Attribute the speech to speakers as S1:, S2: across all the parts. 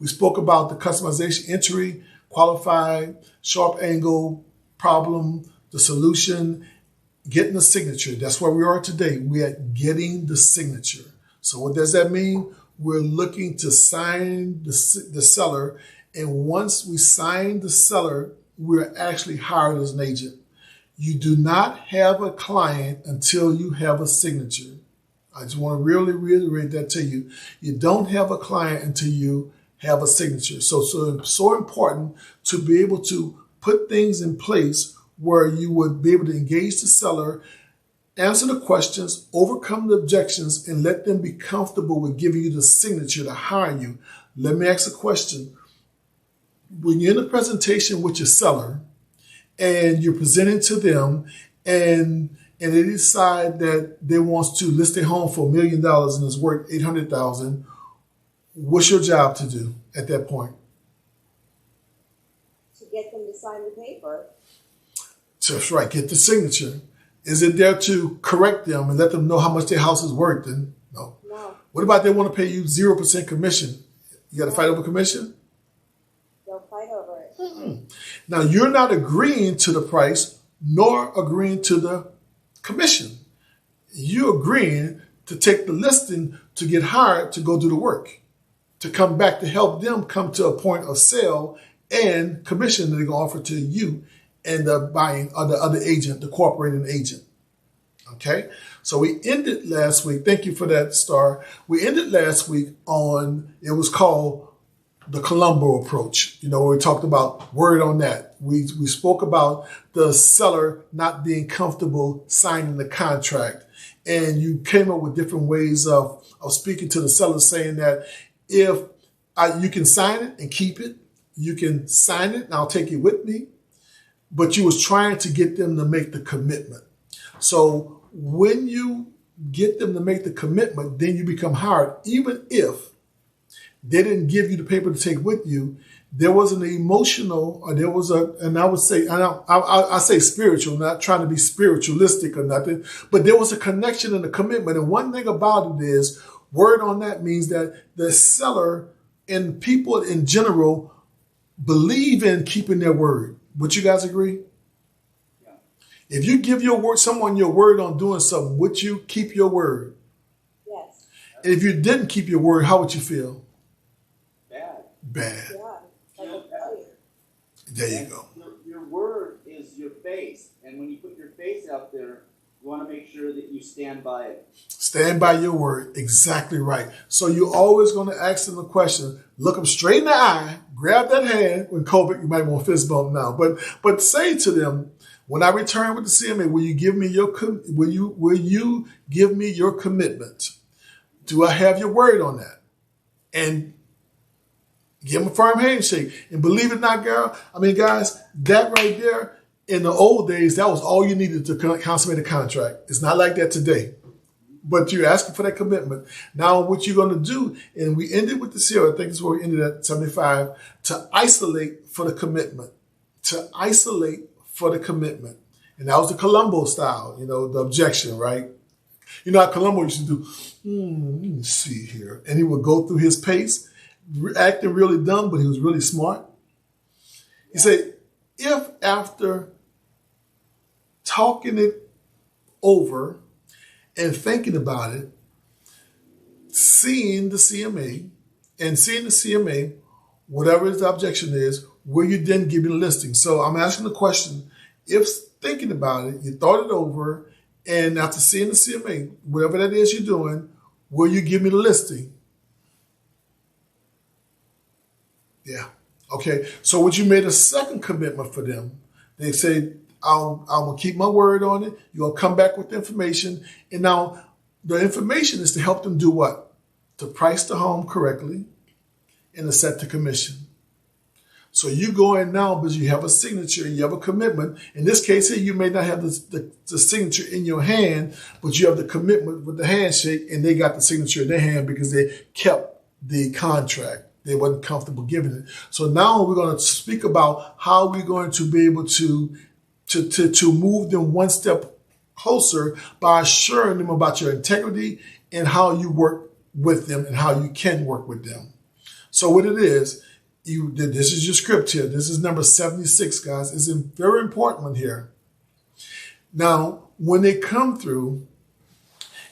S1: We spoke about the customization entry, qualified, sharp angle, problem, the solution, getting the signature. That's where we are today. We are getting the signature. So what does that mean? We're looking to sign the seller. And once we sign the seller, we're actually hired as an agent. You do not have a client until you have a signature. I just want to really reiterate that to you. You don't have a client until you have a signature. So important to be able to put things in place where you would be able to engage the seller, answer the questions, overcome the objections, and let them be comfortable with giving you the signature to hire you. Let me ask a question. When you're in a presentation with your seller and you're presenting to them and they decide that they want to list their home for $1 million and it's worth $800,000, what's your job to do at that point?
S2: To get them to sign the paper.
S1: That's right, get the signature. Is it there to correct them and let them know how much their house is worth? And no. What about they want to pay you 0% commission? You got to fight over commission?
S2: They'll fight over it.
S1: Now, you're not agreeing to the price nor agreeing to the commission. You're agreeing to take the listing to get hired to go do the work, to come back to help them come to a point of sale and commission that they're going to offer to you and the buying or the other agent, the cooperating agent. Okay? So we ended last week. Thank you for that, Star. We ended last week on, it was called the Colombo approach. You know, we talked about word on that. We spoke about the seller not being comfortable signing the contract. And you came up with different ways of speaking to the seller, saying that if you can sign it and keep it, you can sign it and I'll take it with me. But you was trying to get them to make the commitment. So when you get them to make the commitment, then you become hired. Even if they didn't give you the paper to take with you, there was an emotional, or there was and I would say, I say spiritual, not trying to be spiritualistic or nothing, but there was a connection and a commitment. And one thing about it is, word on that means that the seller and people in general believe in keeping their word. Would you guys agree? Yeah. If you give someone your word on doing something, would you keep your word?
S2: Yes.
S1: And if you didn't keep your word, how would you feel? Bad.
S2: Yeah.
S1: There you go.
S3: Your word is your face. And when you put your face out there, you want to make sure that you stand by it. Stand
S1: by your word. Exactly right. So you're always going to ask them a question. Look them straight in the eye. Grab that hand. When COVID, you might want to fist bump now. But say to them, when I return with the CMA, will you give me your commitment? Do I have your word on that? And give them a firm handshake. And believe it or not, guys, that right there, in the old days, that was all you needed to consummate a contract. It's not like that today. But you're asking for that commitment. Now, what you're going to do, and we ended with the CL, I think is where we ended at 75, to isolate for the commitment. To isolate for the commitment. And that was the Colombo style, the objection, right? You know how Colombo used to do, let me see here. And he would go through his pace, acting really dumb, but he was really smart. He said, if after talking it over and thinking about it, seeing the CMA, whatever the objection is, will you then give me the listing? So I'm asking the question, if thinking about it, you thought it over, and after seeing the CMA, whatever that is you're doing, will you give me the listing? Yeah. Okay. So would you made a second commitment for them? They say, I'm going to keep my word on it. You're going to come back with the information. And now the information is to help them do what? To price the home correctly and to set the commission. So you go in now because you have a signature, you have a commitment. In this case here, you may not have the signature in your hand, but you have the commitment with the handshake, and they got the signature in their hand because they kept the contract. They wasn't comfortable giving it. So now we're going to speak about how we're going to be able to move them one step closer by assuring them about your integrity and how you work with them and how you can work with them. So what it is, this is your script here. This is number 76, guys. It's a very important one here. Now, when they come through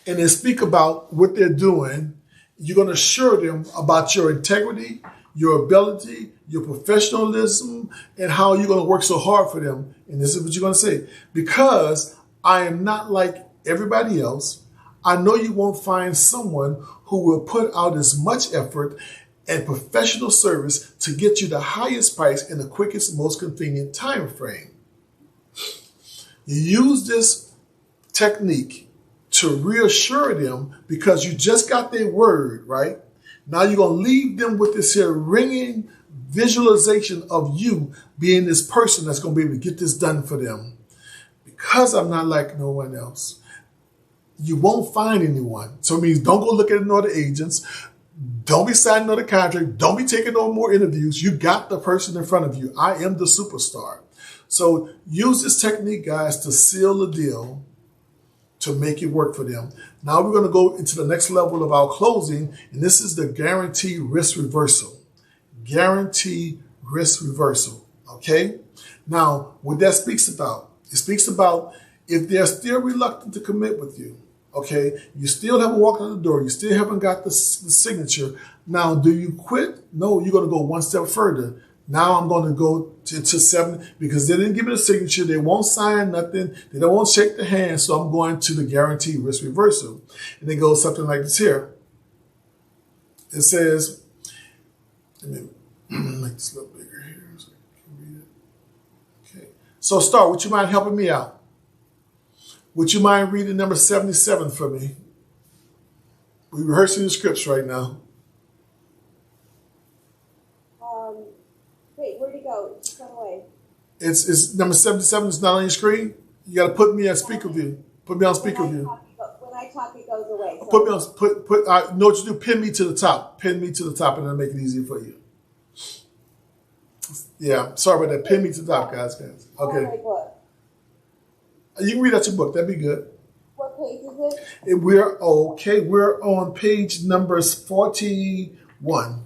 S1: and they speak about what they're doing, you're going to assure them about your integrity, your ability, your professionalism, and how you're going to work so hard for them. And this is what you're going to say. Because I am not like everybody else, I know you won't find someone who will put out as much effort and professional service to get you the highest price in the quickest, most convenient time frame. You use this technique to reassure them because you just got their word, right? Now you're going to leave them with this here ringing visualization of you being this person that's going to be able to get this done for them. Because I'm not like no one else, you won't find anyone. So it means don't go look at no other agents. Don't be signing another contract. Don't be taking no more interviews. You got the person in front of you. I am the superstar. So use this technique, guys, to seal the deal, to make it work for them. Now we're going to go into the next level of our closing, and this is the guarantee risk reversal. Guarantee risk reversal. Okay? Now, what that speaks about, it speaks about if they're still reluctant to commit with you, okay, you still haven't walked out the door, you still haven't got the signature. Now, do you quit? No, you're going to go one step further. Now I'm going to go to 7 because they didn't give me the signature. They won't sign nothing. They don't want to shake the hand. So I'm going to the guarantee risk reversal. And it goes something like this here. It says, let me make this a little bigger here so I can read it. Okay. So Star, would you mind helping me out? Would you mind reading number 77 for me? We're rehearsing the scripts right now.
S2: Wait, where'd he go? It just went away.
S1: It's number 77. It's not on your screen. You got to put me on speaker view. Put me on speaker view.
S2: When I talk, it goes away. So.
S1: Put me on. Know what you do? Pin me to the top. Pin me to the top, and it'll make it easier for you. Yeah, sorry about that. Pin me to the top, guys. Okay.
S2: My book.
S1: You can read out your book. That'd be good.
S2: What page is it?
S1: And we're okay. We're on page numbers 41.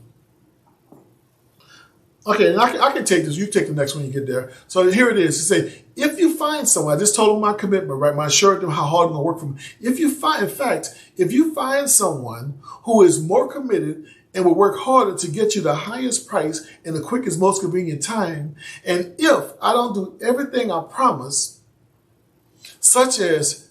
S1: Okay, and I can take this. You take the next one you get there. So here it is. It say, if you find someone, I just told them my commitment, right? I assured them how hard I'm going to work for them. If you find someone who is more committed and will work harder to get you the highest price in the quickest, most convenient time, and if I don't do everything I promise, such as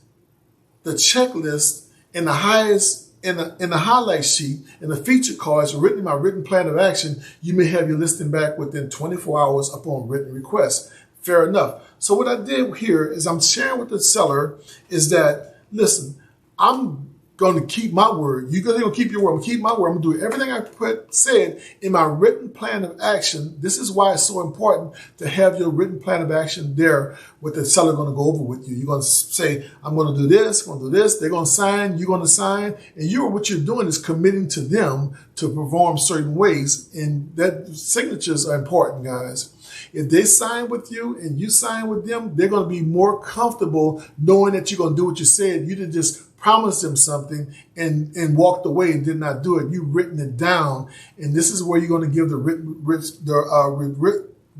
S1: the checklist and the highest in the highlight sheet and the feature cards written in my written plan of action, you may have your listing back within 24 hours upon written request. Fair enough. So what I did here is I'm sharing with the seller is that, listen, I'm going to keep my word. You're going to keep your word. I'm going to keep my word. I'm going to do everything I said in my written plan of action. This is why it's so important to have your written plan of action there with the seller going to go over with you. You're going to say, I'm going to do this, I'm going to do this. They're going to sign, you're going to sign. And what you're doing is committing to them to perform certain ways. And that signatures are important, guys. If they sign with you and you sign with them, they're going to be more comfortable knowing that you're going to do what you said. You didn't just promised them something and walked away and did not do it. You've written it down, and this is where you're going to give the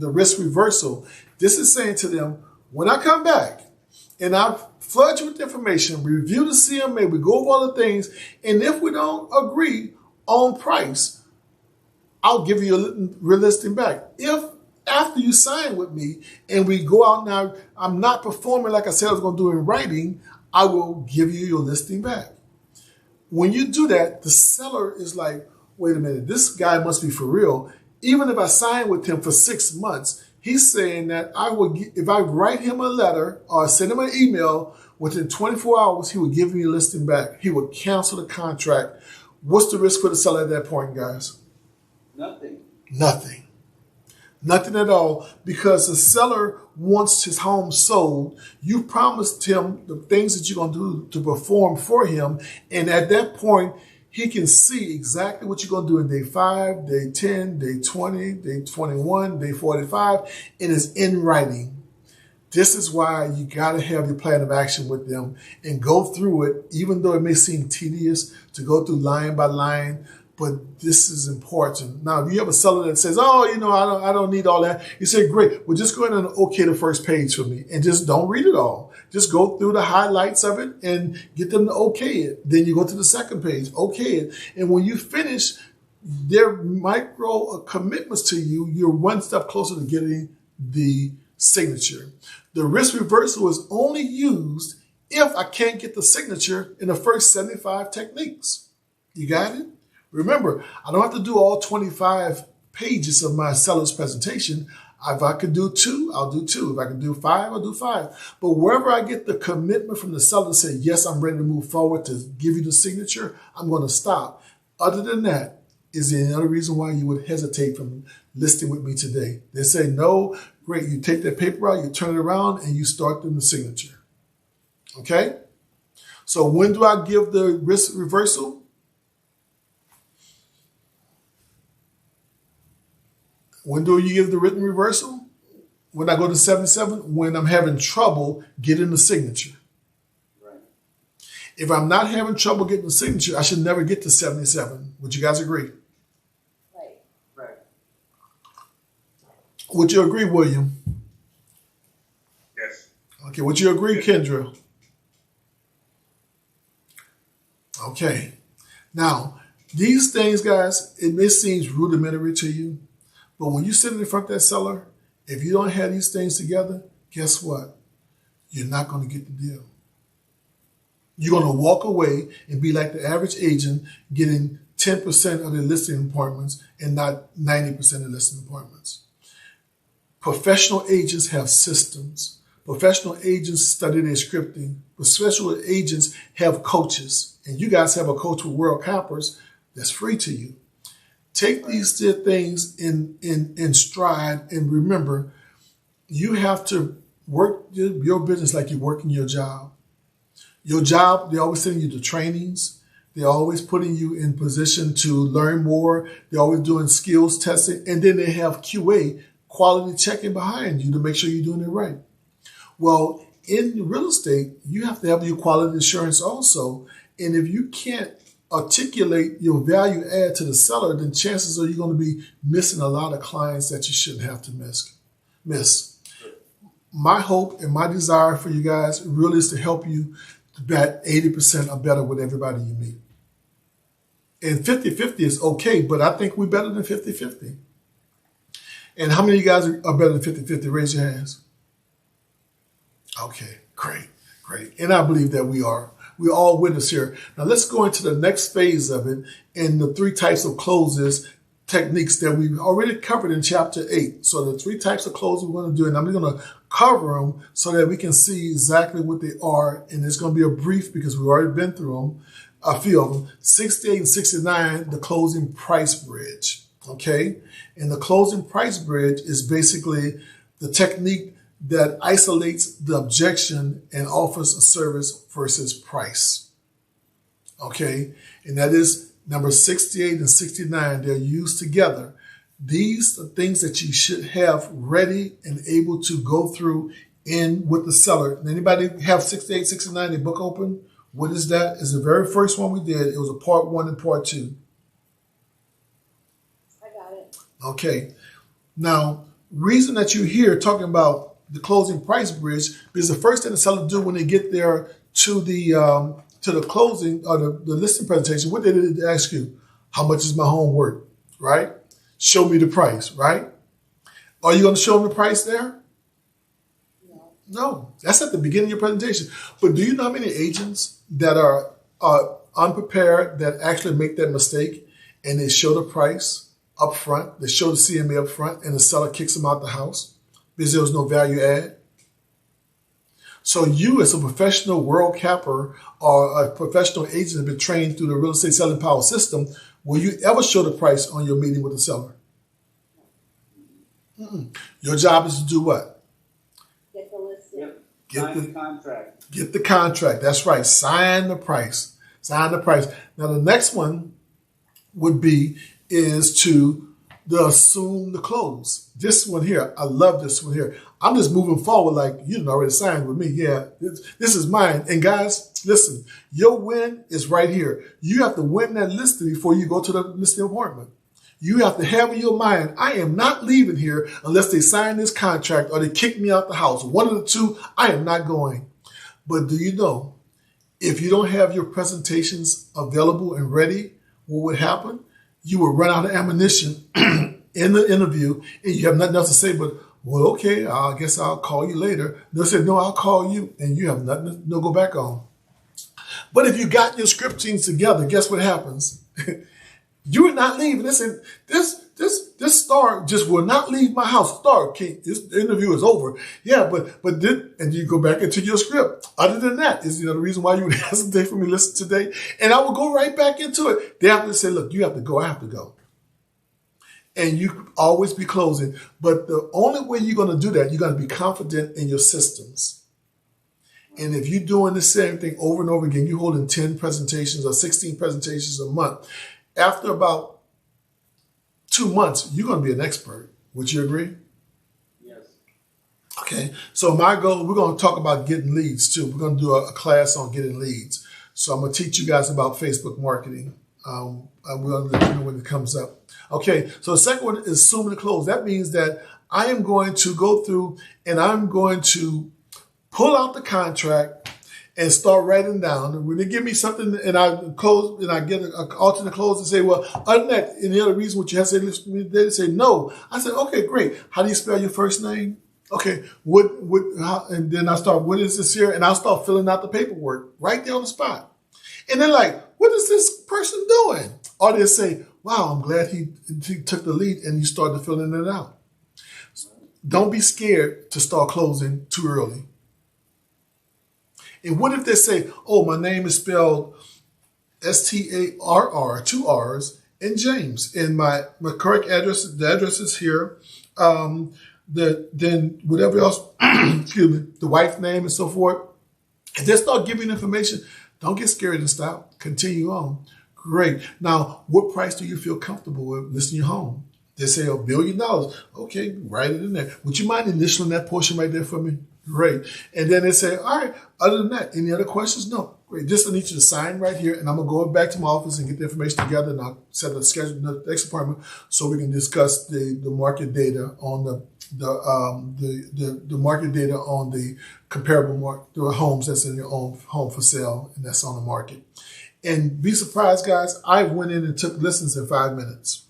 S1: risk reversal. This is saying to them, when I come back and I flood you with information, review the CMA, we go over all the things, and if we don't agree on price, I'll give you your listing back. If after you sign with me and we go out now, I'm not performing like I said I was going to do in writing, I will give you your listing back. When you do that, the seller is like, wait a minute, this guy must be for real. Even if I sign with him for 6 months, he's saying that if I write him a letter or send him an email, within 24 hours, he would give me a listing back. He would cancel the contract. What's the risk for the seller at that point, guys?
S3: Nothing.
S1: Nothing at all, because the seller wants his home sold. You promised him the things that you're going to do to perform for him. And at that point, he can see exactly what you're going to do in day 5, day 10, day 20, day 21, day 45. And it's in writing. This is why you got to have your plan of action with them and go through it, even though it may seem tedious to go through line by line. But this is important. Now, if you have a seller that says, "Oh, I don't need all that," you say, "Great. Well, just go ahead and okay the first page for me, and just don't read it all. Just go through the highlights of it and get them to okay it. Then you go to the second page, okay it, and when you finish, their micro commitments to you, you're one step closer to getting the signature. The risk reversal is only used if I can't get the signature in the first 75 techniques. You got it? Remember, I don't have to do all 25 pages of my seller's presentation. If I could do 2, I'll do 2. If I can do 5, I'll do 5. But wherever I get the commitment from the seller to say, yes, I'm ready to move forward to give you the signature, I'm going to stop. Other than that, is there any other reason why you would hesitate from listing with me today? They say, no, great. You take that paper out, you turn it around, and you start doing the signature. Okay? So when do I give the risk reversal? When do you give the written reversal? When I go to 77? When I'm having trouble getting the signature.
S3: Right.
S1: If I'm not having trouble getting the signature, I should never get to 77. Would you guys agree?
S2: Right.
S3: Right.
S1: Would you agree, William?
S4: Yes.
S1: Okay, would you agree, Kendra? Okay. Now, these things, guys, it may seem rudimentary to you, but when you sit in front of that seller, if you don't have these things together, guess what? You're not going to get the deal. You're going to walk away and be like the average agent getting 10% of their listing appointments and not 90% of listing appointments. Professional agents have systems. Professional agents study their scripting. Professional agents have coaches. And you guys have a coach with World Cappers that's free to you. Take these things in stride, and remember, you have to work your business like you're working your job. Your job, they're always sending you to trainings. They're always putting you in position to learn more. They're always doing skills testing. And then they have QA, quality checking behind you to make sure you're doing it right. Well, in real estate, you have to have your quality insurance also. And if you can't articulate your value add to the seller, then chances are you're going to be missing a lot of clients that you shouldn't have to miss. My hope and my desire for you guys really is to help you to bet 80% or better with everybody you meet. And 50-50 is okay, but I think we're better than 50-50. And how many of you guys are better than 50-50? Raise your hands. Okay, great. And I believe that we are. We're all winners here. Now let's go into the next phase of it and the 3 types of closes techniques that we've already covered in chapter 8. So the 3 types of closes we're going to do, and I'm going to cover them so that we can see exactly what they are. And it's going to be a brief because we've already been through them, a few of them. 68 and 69, the closing price bridge. Okay. And the closing price bridge is basically the technique that isolates the objection and offers a service versus price. Okay. And that is number 68 and 69. They're used together. These are things that you should have ready and able to go through in with the seller. Anybody have 68, 69, the book open? What is that? It's the very first one we did. It was a part 1 and part 2.
S2: I got it.
S1: Okay. Now, reason that you're here talking about the closing price bridge, because the first thing the seller do when they get there to the closing or the listing presentation, what they did they ask you? How much is my home worth? Right? Show me the price, right? Are you going to show them the price there? No. That's at the beginning of your presentation. But do you know how many agents that are unprepared that actually make that mistake and they show the price up front, they show the CMA up front, and the seller kicks them out the house because there was no value add? So you as a professional world capper or a professional agent that has been trained through the real estate selling power system, will you ever show the price on your meeting with the seller? Your job is to do what?
S2: Get the listing.
S3: Yep.
S1: Get
S3: the contract.
S1: Get the contract. That's right. Sign the price. Sign the price. Now the next one would be is to the assume the close. This one here, I love this one here. I'm just moving forward like you done already signed with me. Yeah, this is mine. And guys, listen, your win is right here. You have to win that listing before you go to the listing appointment. You have to have in your mind, I am not leaving here unless they sign this contract or they kick me out the house. One of the two, I am not going. But do you know, if you don't have your presentations available and ready, what would happen? You will run out of ammunition in the interview and you have nothing else to say but, well, okay, I guess I'll call you later. They'll say, no, I'll call you, and you have nothing to go back on. But if you got your script teams together, guess what happens? You are not leaving. Listen, this star just will not leave my house. Star, this interview is over. Yeah, but then, and you go back into your script. Other than that, is the reason why you would hesitate for me to listen today. And I will go right back into it. They have to say, look, you have to go. I have to go. And you could always be closing. But the only way you're going to do that, you're going to be confident in your systems. And if you're doing the same thing over and over again, you're holding 10 presentations or 16 presentations a month. After about 2 months, you're going to be an expert. Would you agree?
S3: Yes.
S1: Okay. So my goal, we're going to talk about getting leads too. We're going to do a class on getting leads. So I'm going to teach you guys about Facebook marketing. We're going to let you know when it comes up. Okay. So the second one is assuming the close. That means that I am going to go through and I'm going to pull out the contract and start writing down. When they give me something and I close and I get an alternate close and say, well, other than that, any other reason what you have to say, listen to me, they say no. I said, okay, great. How do you spell your first name? Okay, and then I start, what is this here? And I'll start filling out the paperwork right there on the spot. And they're like, what is this person doing? Or they say, wow, I'm glad he took the lead and you started filling it out. Don't be scared to start closing too early. And what if they say, oh, my name is spelled S-T-A-R-R, 2 R's, and James. And my correct address, the address is here. Then whatever else, excuse me, the wife's name and so forth. If they start giving information, don't get scared and stop. Continue on. Great. Now, what price do you feel comfortable with listing your home? They say $1 billion. Okay, write it in there. Would you mind initialing that portion right there for me? Great. And then they say, all right, other than that, any other questions? No. Great. Just I need you to sign right here, and I'm going to go back to my office and get the information together, and I'll set a schedule the next appointment so we can discuss the market data on the market data on the comparable the homes that's in your own home for sale and that's on the market. And be surprised, guys, I went in and took listings in 5 minutes.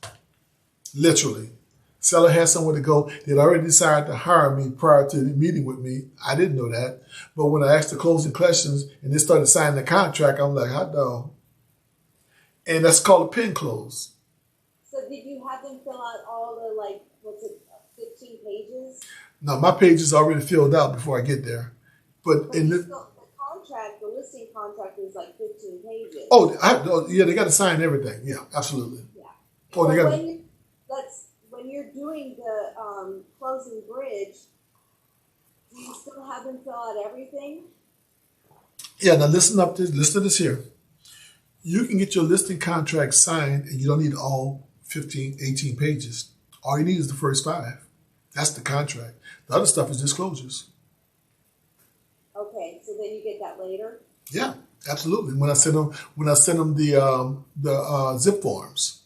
S1: Literally. Seller had somewhere to go. They'd already decided to hire me prior to the meeting with me. I didn't know that. But when I asked the closing questions and they started signing the contract, I'm like, hot dog. And that's called a pen close.
S2: So did you have them fill out all the, 15 pages?
S1: No, my page is already filled out before I get there. But in
S2: the contract, the listing contract is 15 pages.
S1: Yeah, they got to sign everything. Yeah, absolutely.
S2: Yeah.
S1: Oh, they got
S2: when you're doing the closing bridge, do you still have them fill out everything?
S1: Yeah, now listen to this here. You can get your listing contract signed and you don't need all 15, 18 pages. All you need is the first 5. That's the contract. The other stuff is disclosures.
S2: Okay, so then you get that later?
S1: Yeah, absolutely. When I send them the zip forms.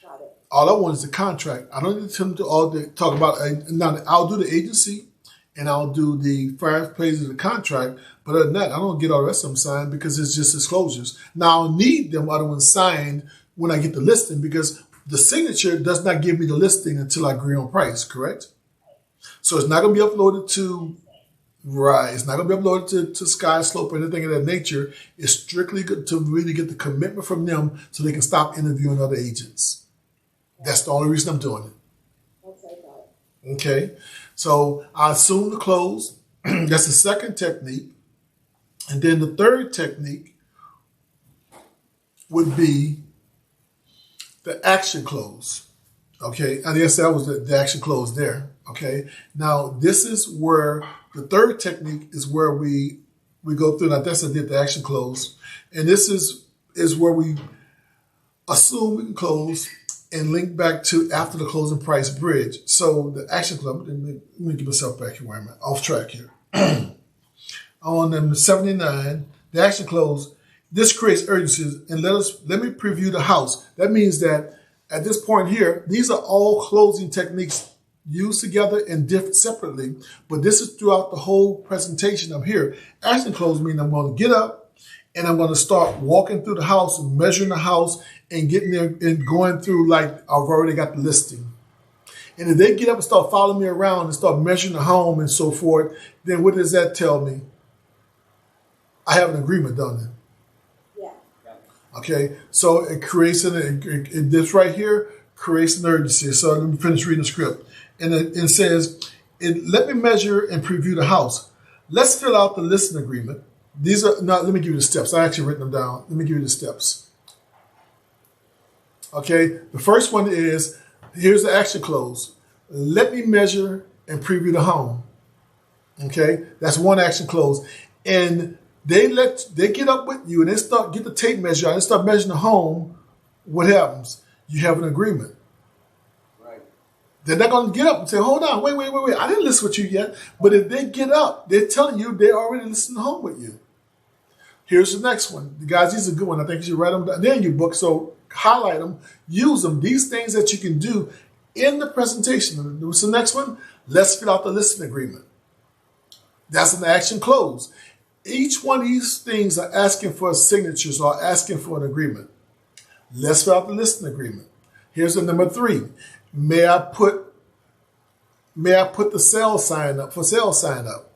S2: Got it.
S1: All I want is the contract. I don't need them to talk about. Now I'll do the agency and I'll do the 5 pages of the contract. But other than that, I don't get all the rest of them signed because it's just disclosures. Now I'll need them other ones signed when I get the listing because the signature does not give me the listing until I agree on price, correct? So it's not going to be uploaded to, right, it's not going to be uploaded to Skyslope or anything of that nature. It's strictly good to really get the commitment from them so they can stop interviewing other agents. That's the only reason I'm doing it.
S2: Okay, got it.
S1: Okay, so I assume the close. That's the second technique. And then the third technique would be the action close. Okay, and yes, that was the action close there. Okay, now this is where the third technique is where we go through. Now that's I did the action close, and this is where we assume we can close, and link back to after the closing price bridge. So the action club, let me get myself back here where I'm at, off track here. On number 79, the action close. This creates urgency, and let me preview the house. That means that at this point here, these are all closing techniques used together and different separately, but this is throughout the whole presentation. I'm here. Action close means I'm going to get up and I'm going to start walking through the house and measuring the house and getting there and going through like I've already got the listing. And if they get up and start following me around and start measuring the home and so forth, then what does that tell me? I have an agreement, don't it?
S2: Yeah.
S1: Okay, so it creates this right here creates an urgency. So let me finish reading the script. And it says, let me measure and preview the house. Let's fill out the listing agreement. These are, now let me give you the steps. I actually written them down. Let me give you the steps. Okay, the first one is, here's the action close. Let me measure and preview the home. Okay, that's one action close. And they get up with you and they get the tape measure out and start measuring the home. What happens? You have an agreement.
S3: Right.
S1: They're not going to get up and say, hold on, wait. I didn't listen with you yet. But if they get up, they're telling you they already listened home with you. Here's the next one. The guys, these are good one. I think you should write them down. They're in your book, so highlight them, use them. These things that you can do in the presentation. What's the next one? Let's fill out the listing agreement. That's an action close. Each one of these things are asking for signatures or asking for an agreement. Let's fill out the listing agreement. Here's the number 3. May I put the sale sign up for sale sign up?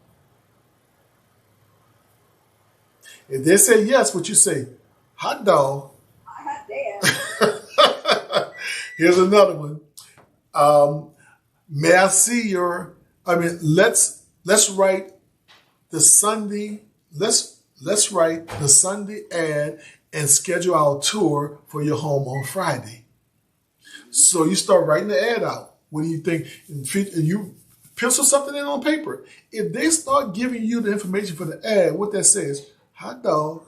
S1: If they say yes, what you say? Hot dog.
S2: Hot damn.
S1: Here's another one. May I see your? Let's write the Sunday. Let's write the Sunday ad and schedule our tour for your home on Friday. So you start writing the ad out. What do you think? And you pencil something in on paper. If they start giving you the information for the ad, what that says, hot dog.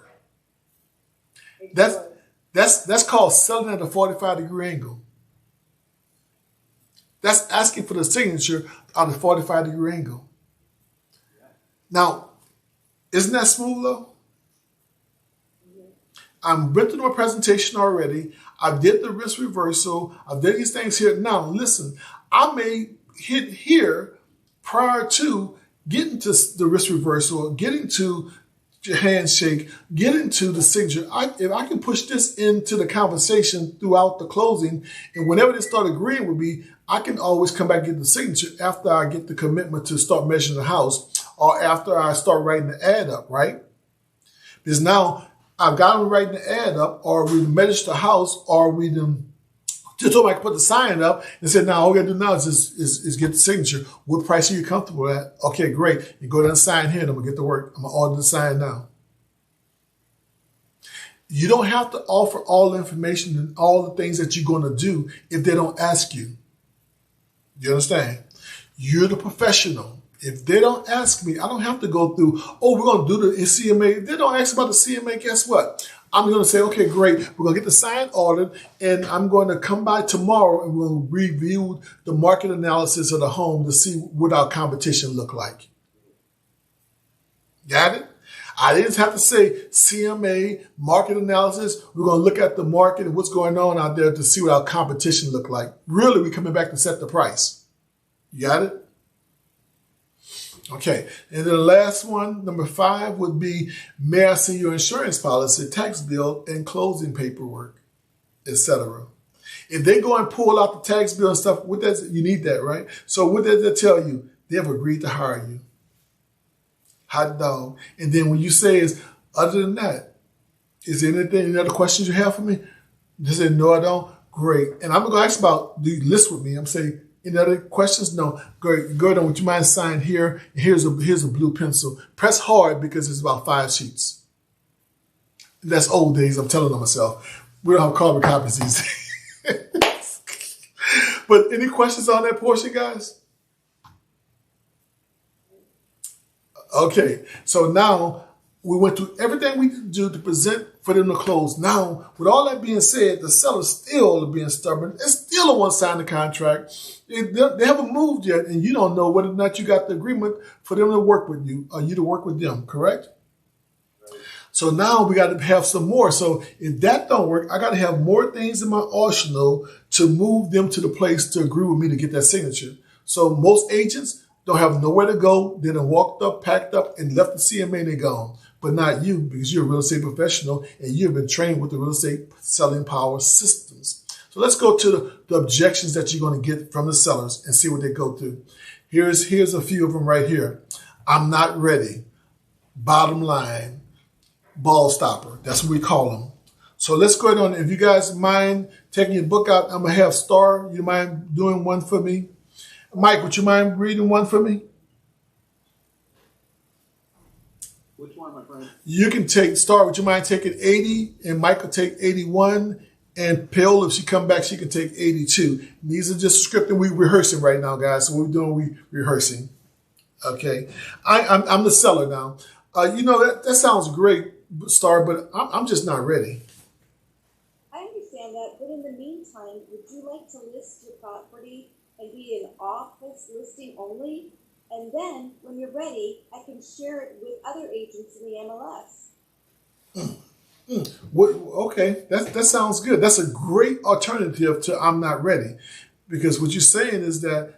S1: That's called selling at a 45-degree angle. That's asking for the signature on a 45-degree angle. Now, isn't that smooth though? I'm went through my presentation already. I did the risk reversal. I did these things here. Now, listen, I may hit here prior to getting to the risk reversal, getting to your handshake, getting to the signature. If I can push this into the conversation throughout the closing, and whenever they start agreeing with me, I can always come back and get the signature after I get the commitment to start measuring the house or after I start writing the ad up, right? Because now I've got them writing the ad up, or we measured the house, or we just told me I can put the sign up and said, now all we gotta do now is get the signature. What price are you comfortable at? Okay, great. You go down and sign here and I'm gonna get to work. I'm gonna order the sign now. You don't have to offer all the information and all the things that you're gonna do if they don't ask you. You understand? You're the professional. If they don't ask me, I don't have to go through, oh, we're going to do the CMA. If they don't ask about the CMA, guess what? I'm going to say, okay, great. We're going to get the sign ordered, and I'm going to come by tomorrow and we'll review the market analysis of the home to see what our competition look like. Got it? I didn't have to say CMA, market analysis. We're going to look at the market and what's going on out there to see what our competition look like. Really, we're coming back to set the price. You got it? Okay, and then the last one, number 5, would be, may I see your insurance policy, tax bill, and closing paperwork, etc. If they go and pull out the tax bill and stuff, you need that, right? So what does that tell you? They have agreed to hire you. Hot dog. And then when you say is, other than that, is there any other questions you have for me? They say, no, I don't. Great. And I'm going to ask about, do you list with me? I'm saying, any other questions? No. Great. Good. Would you mind sign here? Here's a blue pencil. Press hard because it's about 5 sheets. That's old days. I'm telling myself. We don't have carbon copies these days. But any questions on that portion, guys? Okay. So now We went through everything we could do to present for them to close. Now, with all that being said, the sellers still are being stubborn. They still don't want to sign the contract. They haven't moved yet, and you don't know whether or not you got the agreement for them to work with you or you to work with them, correct?
S3: Right.
S1: So now we got to have some more. So if that don't work, I got to have more things in my arsenal to move them to the place to agree with me to get that signature. So most agents don't have nowhere to go. They done walked up, packed up, and left the CMA and they're gone. But not you, because you're a real estate professional and you've been trained with the real estate selling power systems. So let's go to the objections that you're going to get from the sellers and see what they go through. Here's a few of them right here. I'm not ready. Bottom line, ball stopper. That's what we call them. So let's go ahead on. If you guys mind taking your book out, I'm going to have Star. You mind doing one for me? Mike, would you mind reading one for me?
S3: Which one, my friend?
S1: You can take Star. Would you mind taking 80? And Mike will take 81. And Pill, if she come back, she can take 82. These are just scripting. We're rehearsing right now, guys. So what we're doing, we're rehearsing. Okay. I'm the seller now. That sounds great, Star, but I'm just not ready.
S2: I understand that, but in the meantime, would you like to list your property and be an office listing only? And then, when you're ready, I can share it with other agents in the MLS.
S1: Okay, that sounds good. That's a great alternative to I'm not ready. Because what you're saying is that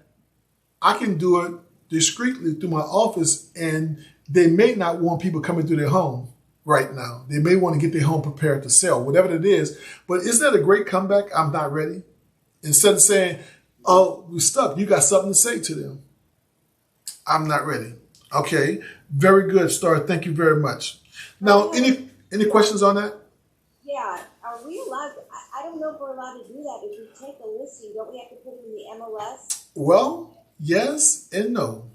S1: I can do it discreetly through my office, and they may not want people coming through their home right now. They may want to get their home prepared to sell, whatever it is. But isn't that a great comeback? I'm not ready. Instead of saying, oh, we're stuck, you got something to say to them. I'm not ready. Okay, very good, Star. Thank you very much. Now, any questions on that?
S2: Yeah, are we allowed? I don't know if we're allowed to do that. If we take a listing, don't we have to put it in the MLS?
S1: Well, yes and no.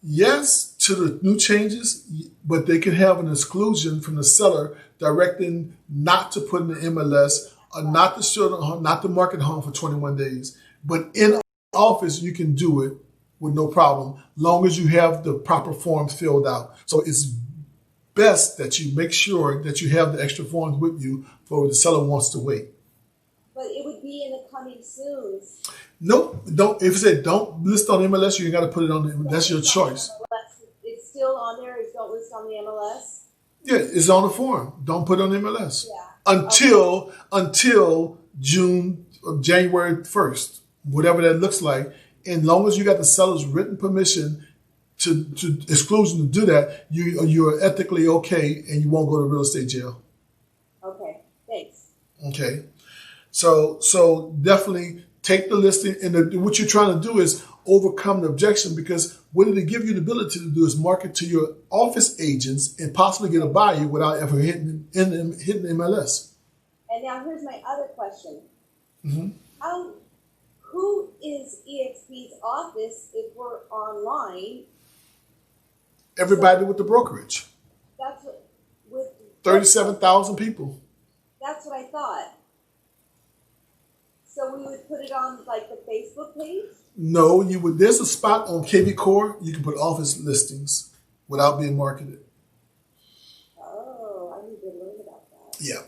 S1: Yes to the new changes, but they can have an exclusion from the seller directing not to put in the MLS or not to market home for 21 days. But in office, you can do it with no problem, long as you have the proper forms filled out. So it's best that you make sure that you have the extra forms with you for the seller wants to wait.
S2: But it would be in the coming soon.
S1: Nope, don't. If it said don't list on MLS, you got to put it on. That's your choice.
S2: It's still on there. Is don't list on the MLS.
S1: Yeah, it's on the form. Don't put it on MLS
S2: Yeah.
S1: until January 1st, whatever that looks like. And long as you got the seller's written permission to exclusion to do that, you're ethically okay, and you won't go to real estate jail.
S2: Okay. Thanks.
S1: Okay, so definitely take the listing, and what you're trying to do is overcome the objection, because what it give you the ability to do is market to your office agents and possibly get a buyer without ever hitting MLS.
S2: And now here's my other question.
S1: Mm-hmm.
S2: Who is EXP's office if we're online?
S1: Everybody with the brokerage.
S2: That's what, with
S1: 37,000 people.
S2: That's what I thought. So we would put it on like the Facebook page?
S1: No, you would. There's a spot on KV Core you can put office listings without being marketed.
S2: Oh, I need to learn about that.
S1: Yeah,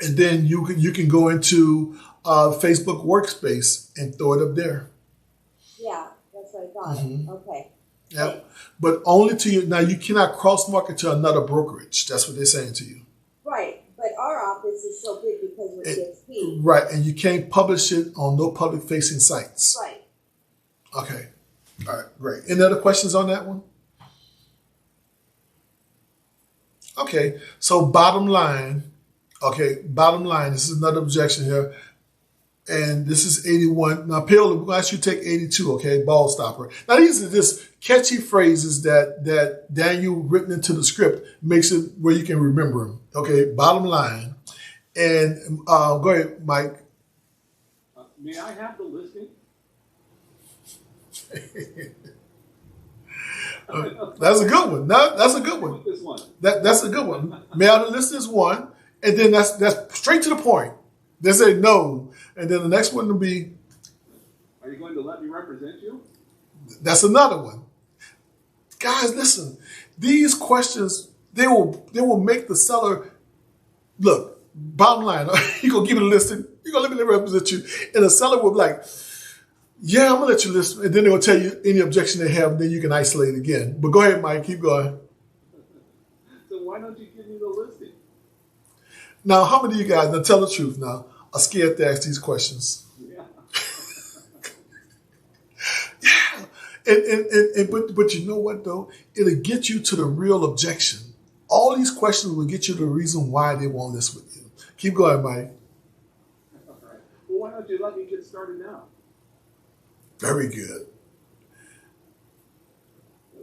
S1: and then you can go into Facebook Workspace and throw it up there.
S2: Yeah, that's what I thought.
S1: Mm-hmm.
S2: Okay.
S1: Yeah, but only to you. Now you cannot cross market to another brokerage. That's what they're saying to you.
S2: Right, but our office is so big because we're EXP.
S1: Right, and you can't publish it on no public facing sites.
S2: Right.
S1: Okay. All right, great. Any other questions on that one? Okay, so bottom line, this is another objection here. And this is 81. Now, Pale, we're going to ask you to take 82, okay? Ball stopper. Now, these are just catchy phrases that Daniel written into the script makes it where you can remember them, okay? Bottom line. And go ahead, Mike.
S3: May I have the listing?
S1: That's a good one. That's a good one.
S3: This one.
S1: That's a good one. May I have the list is one. And then that's straight to the point. They say no. And then the next one will be,
S3: are you going to let me represent you?
S1: that's another one. Guys, listen, these questions They will make the seller look. Bottom line, you gonna give it a listing. You gonna let me represent you, and the seller will be like, "Yeah, I'm gonna let you list," and then they'll tell you any objection they have. Then you can isolate it again. But go ahead, Mike. Keep going.
S3: So why don't you give me the listing?
S1: Now, how many of you guys, now tell the truth now, are scared to ask these questions?
S3: Yeah.
S1: But you know what though? It'll get you to the real objection. All these questions will get you to the reason why they won't list with you. Keep going, Mike.
S3: All right. Well, why don't you let me get started now?
S1: Very good.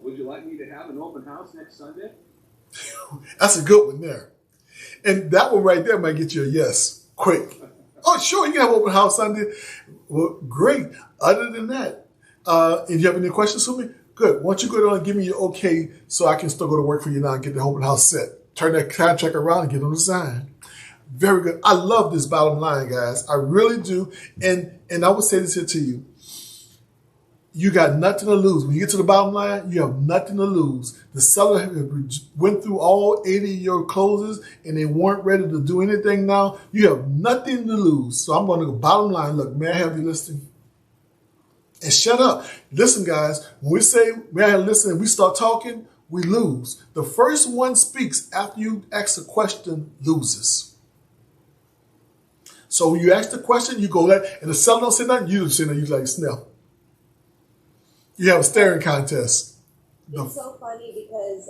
S3: Would you like me to have an open house next Sunday?
S1: That's a good one there. And that one right there might get you a yes, quick. Oh, sure, you can have open house Sunday. Well, great. Other than that, if you have any questions for me, good. Why don't you go down and give me your okay so I can still go to work for you now and get the open house set. Turn that contract around and get them to sign. Very good. I love this bottom line, guys. I really do. And I would say this here to you. You got nothing to lose. When you get to the bottom line, you have nothing to lose. The seller went through all 80 of your closes and they weren't ready to do anything now. You have nothing to lose. So I'm going to go bottom line. Look, may I have your listing? And shut up. Listen, guys, when we say may I have listing and we start talking, we lose. The first one speaks after you ask a question loses. So when you ask the question, you go that, and the seller don't say nothing, you don't say nothing, you like Snell. You have a staring contest.
S2: It's so funny because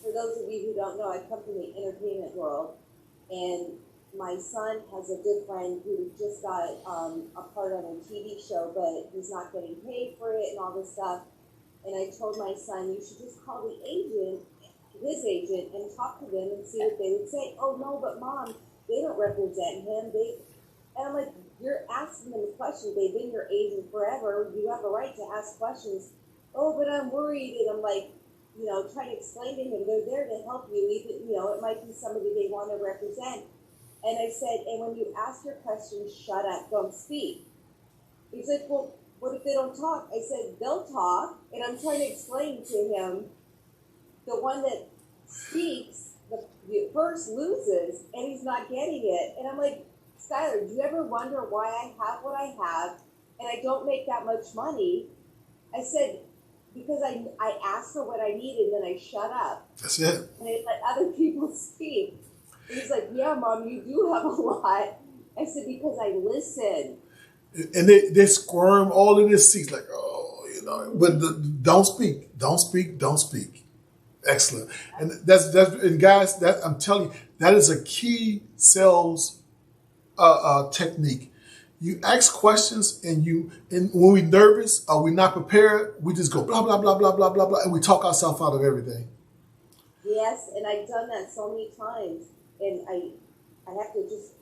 S2: for those of you who don't know, I come from the entertainment world, and my son has a good friend who just got a part on a TV show, but he's not getting paid for it and all this stuff. And I told my son, you should just call the agent, his agent, and talk to them and see what they would say. Oh no, but Mom, they don't represent him. And I'm like, you're asking them a question. They've been your agent forever. You have a right to ask questions. Oh, but I'm worried. And I'm like, trying to explain to him, they're there to help you. Even, it might be somebody they want to represent. And I said, and when you ask your questions, shut up, don't speak. He's like, well, what if they don't talk? I said, they'll talk. And I'm trying to explain to him, the one that speaks, the first loses, and he's not getting it. And I'm like, Skylar, do you ever wonder why I have what I have and I don't make that much money? I said, because I asked for what I needed and then I shut up.
S1: That's it.
S2: And I let other people speak. And he's like, yeah, Mom, you do have a lot. I said, because I listen.
S1: And they squirm all in their seats like, oh, but don't speak, don't speak, don't speak. Excellent. And and guys, that I'm telling you, that is a key sales technique. You ask questions and when we're nervous or we're not prepared, we just go blah, blah, blah, blah, blah, blah, blah, and we talk ourselves out of everything.
S2: Yes, and I've done that so many times. And I have to just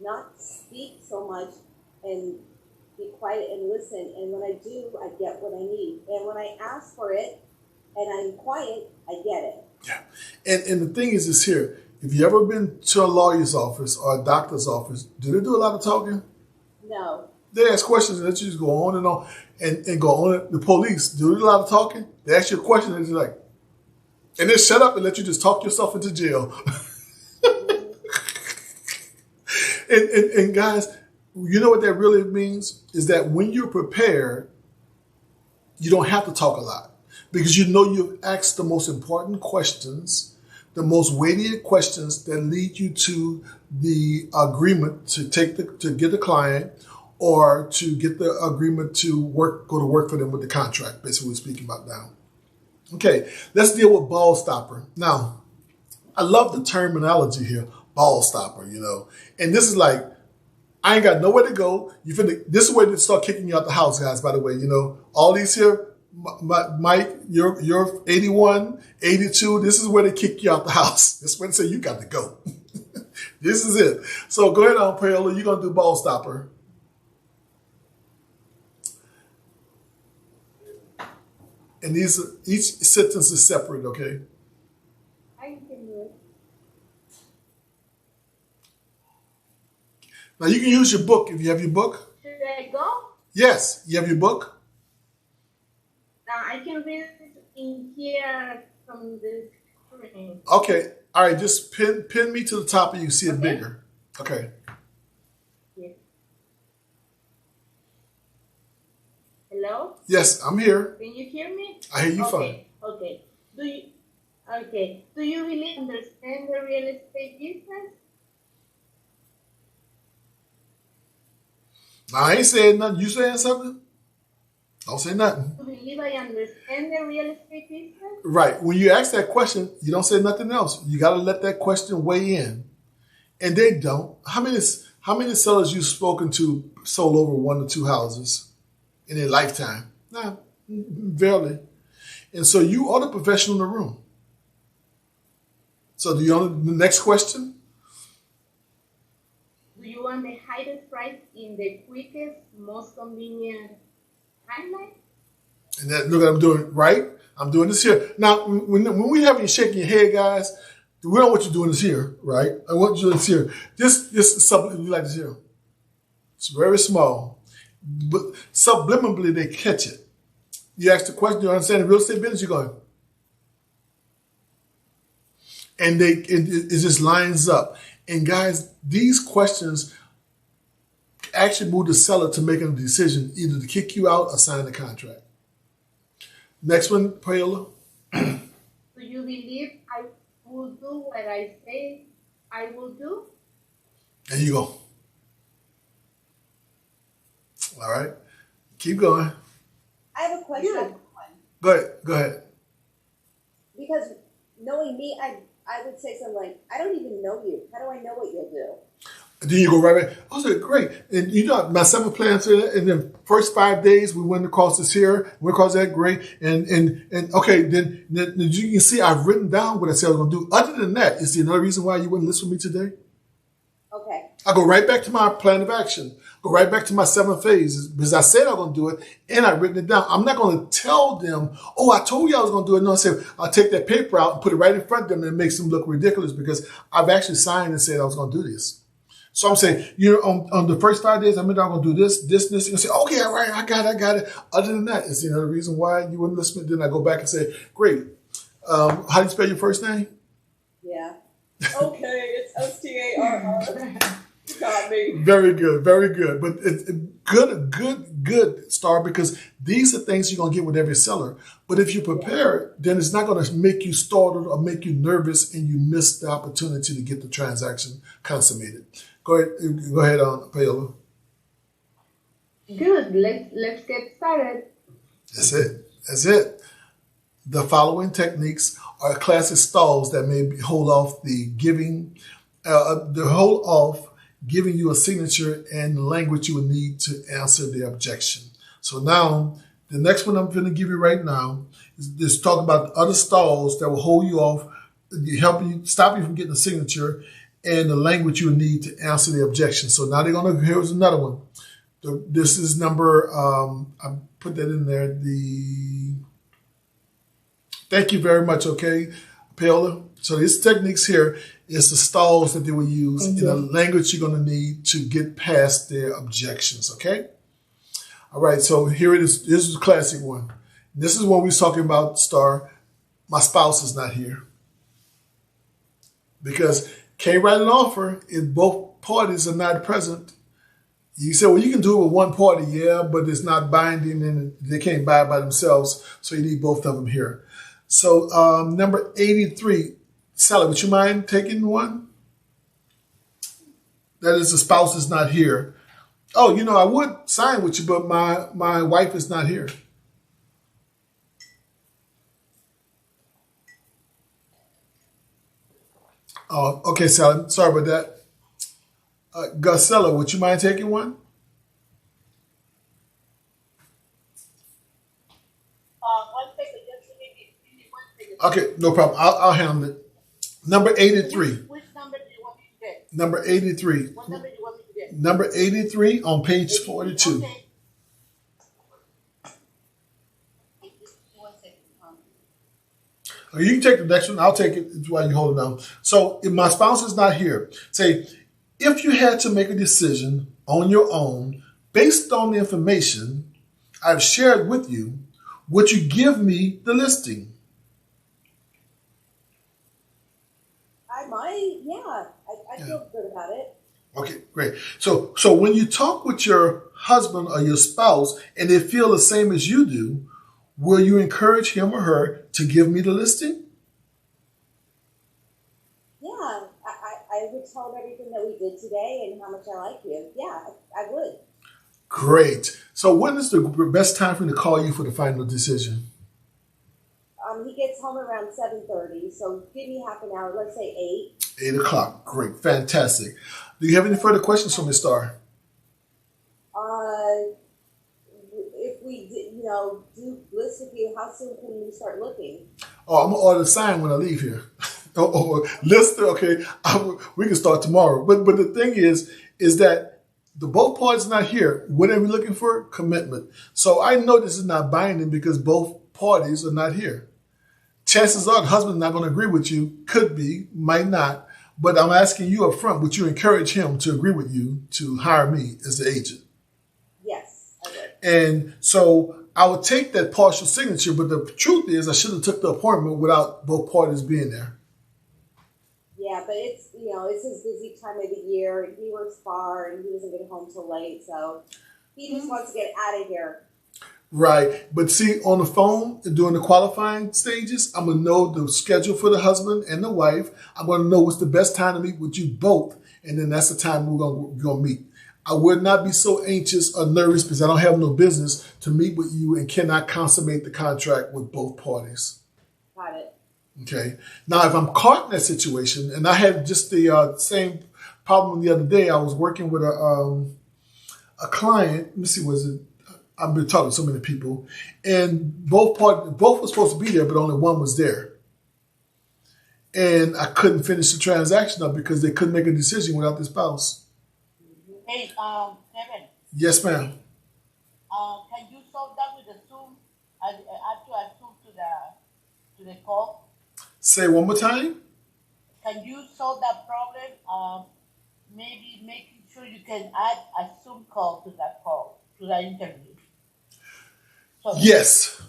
S2: not speak so much and be quiet and listen. And when I do, I get what I need. And when I ask for it and I'm quiet, I get it.
S1: Yeah. And the thing is this here, if you ever been to a lawyer's office or a doctor's office, do they do a lot of talking?
S2: No.
S1: They ask questions and let you just go on and on and go on. The police, do they do a lot of talking? They ask you a question and they're like, and they shut up and let you just talk yourself into jail. And guys, you know what that really means? Is that when you're prepared, you don't have to talk a lot. Because you've asked the most important questions, the most weighty questions that lead you to the agreement to get the client or to get the agreement to go to work for them with the contract, basically what we're speaking about now. Okay, let's deal with ball stopper. Now, I love the terminology here, ball stopper, And this is like, I ain't got nowhere to go. This is where they start kicking you out the house, guys, by the way. All these here, Mike, you're 81, 82. This is where they kick you out the house. This is where they say you got to go. This is it. So go ahead on, Paola. You're going to do ball stopper. And each sentence is separate, okay?
S2: I can do it.
S1: Now you can use your book if you have your book.
S4: Should I go?
S1: Yes, you have your book.
S4: I can read in here from this
S1: Okay. All right. Just pin me to the top and you see it bigger. Okay.
S4: Yes. Hello?
S1: Yes, I'm here.
S4: Can you hear me?
S1: I hear you fine.
S4: Okay. Do you really understand the real estate business?
S1: I ain't saying nothing. You saying something? Don't say nothing.
S4: Do you believe I understand the real estate business?
S1: Right. When you ask that question, you don't say nothing else. You got to let that question weigh in. And they don't. How many sellers you've spoken to sold over 1 or 2 houses in their lifetime? Nah, barely. And so you are the professional in the room. So do you want the next question?
S4: Do you want the highest price in the quickest, most convenient timeline?
S1: And that, look, I'm doing right. I'm doing this here. Now, when we have you shaking your head, guys, we don't want you doing this here, right? I want you doing this here. This is something you like this here. It's very small, but subliminally they catch it. You ask the question, you understand the real estate business, you're going, and it just lines up. And guys, these questions actually move the seller to making a decision either to kick you out or sign the contract. Next one, Paola.
S4: Do you believe I will do what I say I will do?
S1: There you go. All right. Keep going.
S2: I have a question.
S4: Yeah.
S2: on one.
S1: Go ahead.
S2: Because knowing me, I would say something like, I don't even know you. How do I know what you'll do?
S1: Then you go right back. I was like, great. And you know, my summer plans for that. And then first 5 days, we went across this here, went across that, great. And okay, then you can see I've written down what I said I was going to do. Other than that, is there another reason why you wouldn't listen with me today?
S2: Okay.
S1: I go right back to my plan of action. Go right back to my 7 phases because I said I was going to do it and I've written it down. I'm not going to tell them, oh, I told you I was going to do it. No, I said, I'll take that paper out and put it right in front of them and it makes them look ridiculous because I've actually signed and said I was going to do this. So I'm saying, you know, on the first 5 days, I'm going to do this. You say, okay, all right, I got it. Other than that, is the reason why you wouldn't listen. Then I go back and say, great. How do you spell your first name?
S2: Yeah. Okay, it's STARR. You got me.
S1: Very good, very good. But it's good, Star, because these are things you're going to get with every seller. But if you prepare, then it's not going to make you startled or make you nervous and you miss the opportunity to get the transaction consummated. Go ahead on, Paola.
S4: Good. Let's get started.
S1: That's it. The following techniques are classic stalls that may hold off giving you a signature and the language you will need to answer the objection. So now, the next one I'm going to give you right now is talk about other stalls that will hold you off, stop you from getting a signature, and the language you will need to answer the objection. So now here's another one. This is number, I put that in there. Thank you very much, okay, Paola? So these techniques here is the stalls that they will use in the language you're going to need to get past their objections, okay? All right, so here it is. This is a classic one. This is what we was talking about, Star. My spouse is not here. Because can't write an offer if both parties are not present. You say, well, you can do it with one party, yeah, but it's not binding and they can't buy it by themselves, so you need both of them here. So number 83, Sally, would you mind taking one? That is, the spouse is not here. Oh, I would sign with you, but my wife is not here. Oh, okay, Sally. Sorry about that. Gusella, would you mind taking one?
S2: One second, just give me 1 second.
S1: Okay, no problem. I'll handle it. Number 83.
S2: Which number do you want me to get?
S1: Number 83.
S2: What number do you want me to get?
S1: Number 83 on page 42.
S2: Okay. 1 second.
S1: You can take the next one. I'll take it while you hold it down. So if my spouse is not here, say, if you had to make a decision on your own based on the information I've shared with you, would you give me the listing?
S2: I feel good about it.
S1: Okay, great. So when you talk with your husband or your spouse and they feel the same as you do, will you encourage him or her to give me the listing?
S2: Yeah, I would tell them everything that we did today and how much I like you. Yeah, I would.
S1: Great. So when is the best time for me to call you for the final decision?
S2: He gets home around 7:30, so give me half an hour. Let's say 8.
S1: 8 o'clock. Great. Fantastic. Do you have any further questions for me, Star?
S2: If we did, do list with you, how soon can we start looking?
S1: Oh, I'm going to order the sign when I leave here. Lister, okay. We can start tomorrow. But the thing is that the both parties not here. What are we looking for? Commitment. So I know this is not binding because both parties are not here. Chances are the husband's not going to agree with you. Could be, might not. But I'm asking you up front, would you encourage him to agree with you to hire me as the agent?
S2: Yes, I would.
S1: And so I would take that partial signature, but the truth is I should have took the appointment without both parties being there.
S2: Yeah, but it's his busy time of the year, and he works far, and he doesn't get home till late, so he just wants to get out of here.
S1: Right. But see, on the phone, during the qualifying stages, I'm going to know the schedule for the husband and the wife. I'm going to know what's the best time to meet with you both. And then that's the time we're going to meet. I would not be so anxious or nervous because I don't have no business to meet with you and cannot consummate the contract with both parties.
S2: Got it.
S1: Okay. Now, if I'm caught in that situation, and I had just the same problem the other day, I was working with a client. Let me see, was it? I've been talking to so many people, and both were supposed to be there, but only one was there. And I couldn't finish the transaction up because they couldn't make a decision without the spouse.
S5: Hey, Kevin.
S1: Yes, ma'am.
S5: Can you solve that with the Zoom? Add to Zoom to the call.
S1: Say one more time.
S5: Can you solve that problem? Maybe making sure you can add a Zoom call to that interview. So,
S1: Yes.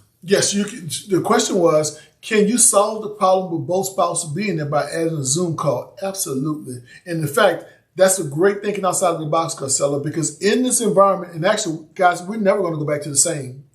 S1: You can. The question was, can you solve the problem with both spouses being there by adding a Zoom call? Absolutely. And in fact, that's a great thinking outside of the box, Costello, because in this environment, and actually, guys, we're never going to go back to the same.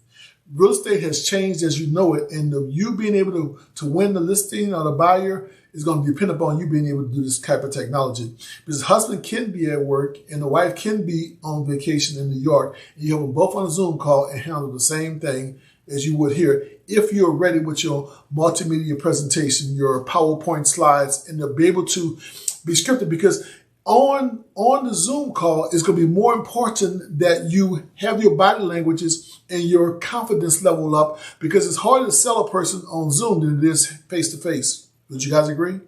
S1: Real estate has changed as you know it, and you being able to win the listing or the buyer is going to depend upon you being able to do this type of technology. Because the husband can be at work and the wife can be on vacation in New York, and you have them both on a Zoom call and handle the same thing as you would here if you're ready with your multimedia presentation, your PowerPoint slides, and to be able to be scripted. Because on the Zoom call, it's going to be more important that you have your body languages and your confidence level up, because it's harder to sell a person on Zoom than it is face to face. Would you guys agree?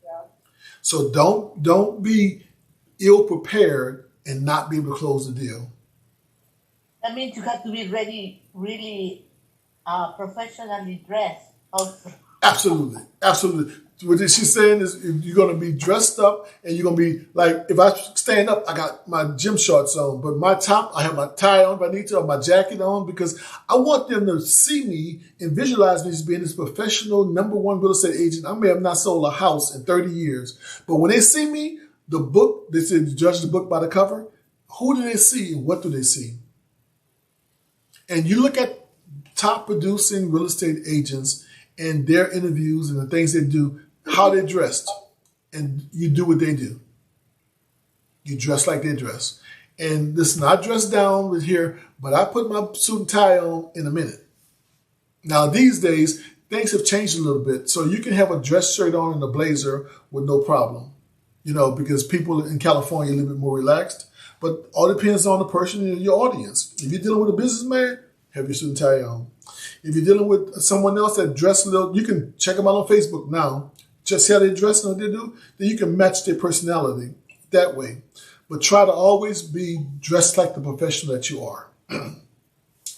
S2: Yeah.
S1: So don't be ill prepared and not be able to close the deal.
S5: that means you have to be ready, really professionally dressed also.
S1: Absolutely. What she's saying is you're going to be dressed up and you're going to be like, if I stand up, I got my gym shorts on, but my top, I have my tie on if I need to, or my jacket on, because I want them to see me and visualize me as being this professional #1 real estate agent. I may have not sold a house in 30 years, but when they see me, the book, they say judge the book by the cover. Who do they see and what do they see? And you look at top producing real estate agents and their interviews and the things they do, how they're dressed, and you do what they do. You dress like they dress. And this is not dressed down with here, but I put my suit and tie on in a minute. Now, these days, things have changed a little bit. So you can have a dress shirt on and a blazer with no problem, you know, because people in California are a little bit more relaxed. But all depends on the person and your audience. If you're dealing with a businessman, have your suit and tie on. If you're dealing with someone else that dress a little, you can check them out on Facebook now. Just see how they dress and what they do. Then you can match their personality that way. But try to always be dressed like the professional that you are.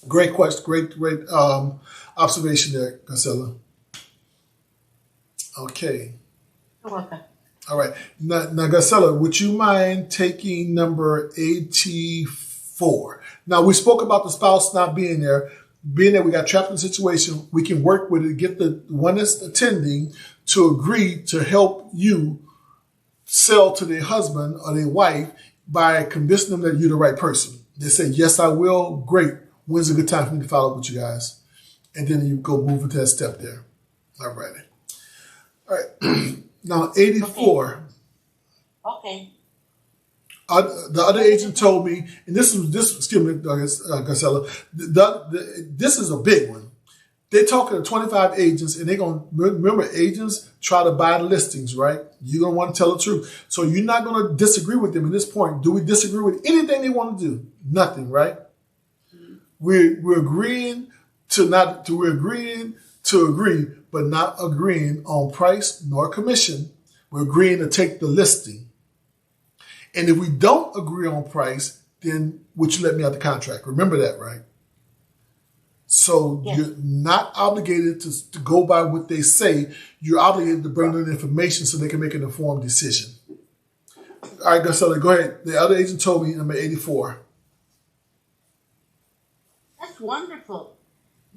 S1: Great question. Great observation there, Marcella. Okay.
S5: You're welcome.
S1: All right. Now, Garcella, would you mind taking number 84? Now, we spoke about the spouse not being there. Being that we got trapped in a situation, we can work with it, get the one that's attending to agree to help you sell to their husband or their wife by convincing them that you're the right person. They say, yes, I will. Great. When's a good time for me to follow up with you guys? And then you go move into that step there. All righty. All right. Now, 84.
S5: Okay.
S1: The other agent told me, and excuse me, Garcella, this is a big one. They're talking to 25 agents, and they're going to, remember, agents try to buy the listings, right? You're going to want to tell the truth. So you're not going to disagree with them at this point. Do we disagree with anything they want to do? Nothing, right? We're agreeing to agree, but not agreeing on price nor commission. We're agreeing to take the listing. And if we don't agree on price, then would you let me out the contract? Remember that, right? So
S5: yes.
S1: You're not obligated to go by what they say. You're obligated to bring them information so they can make an informed decision. All right, Garcella, go ahead. The other agent told me number 84.
S5: That's wonderful.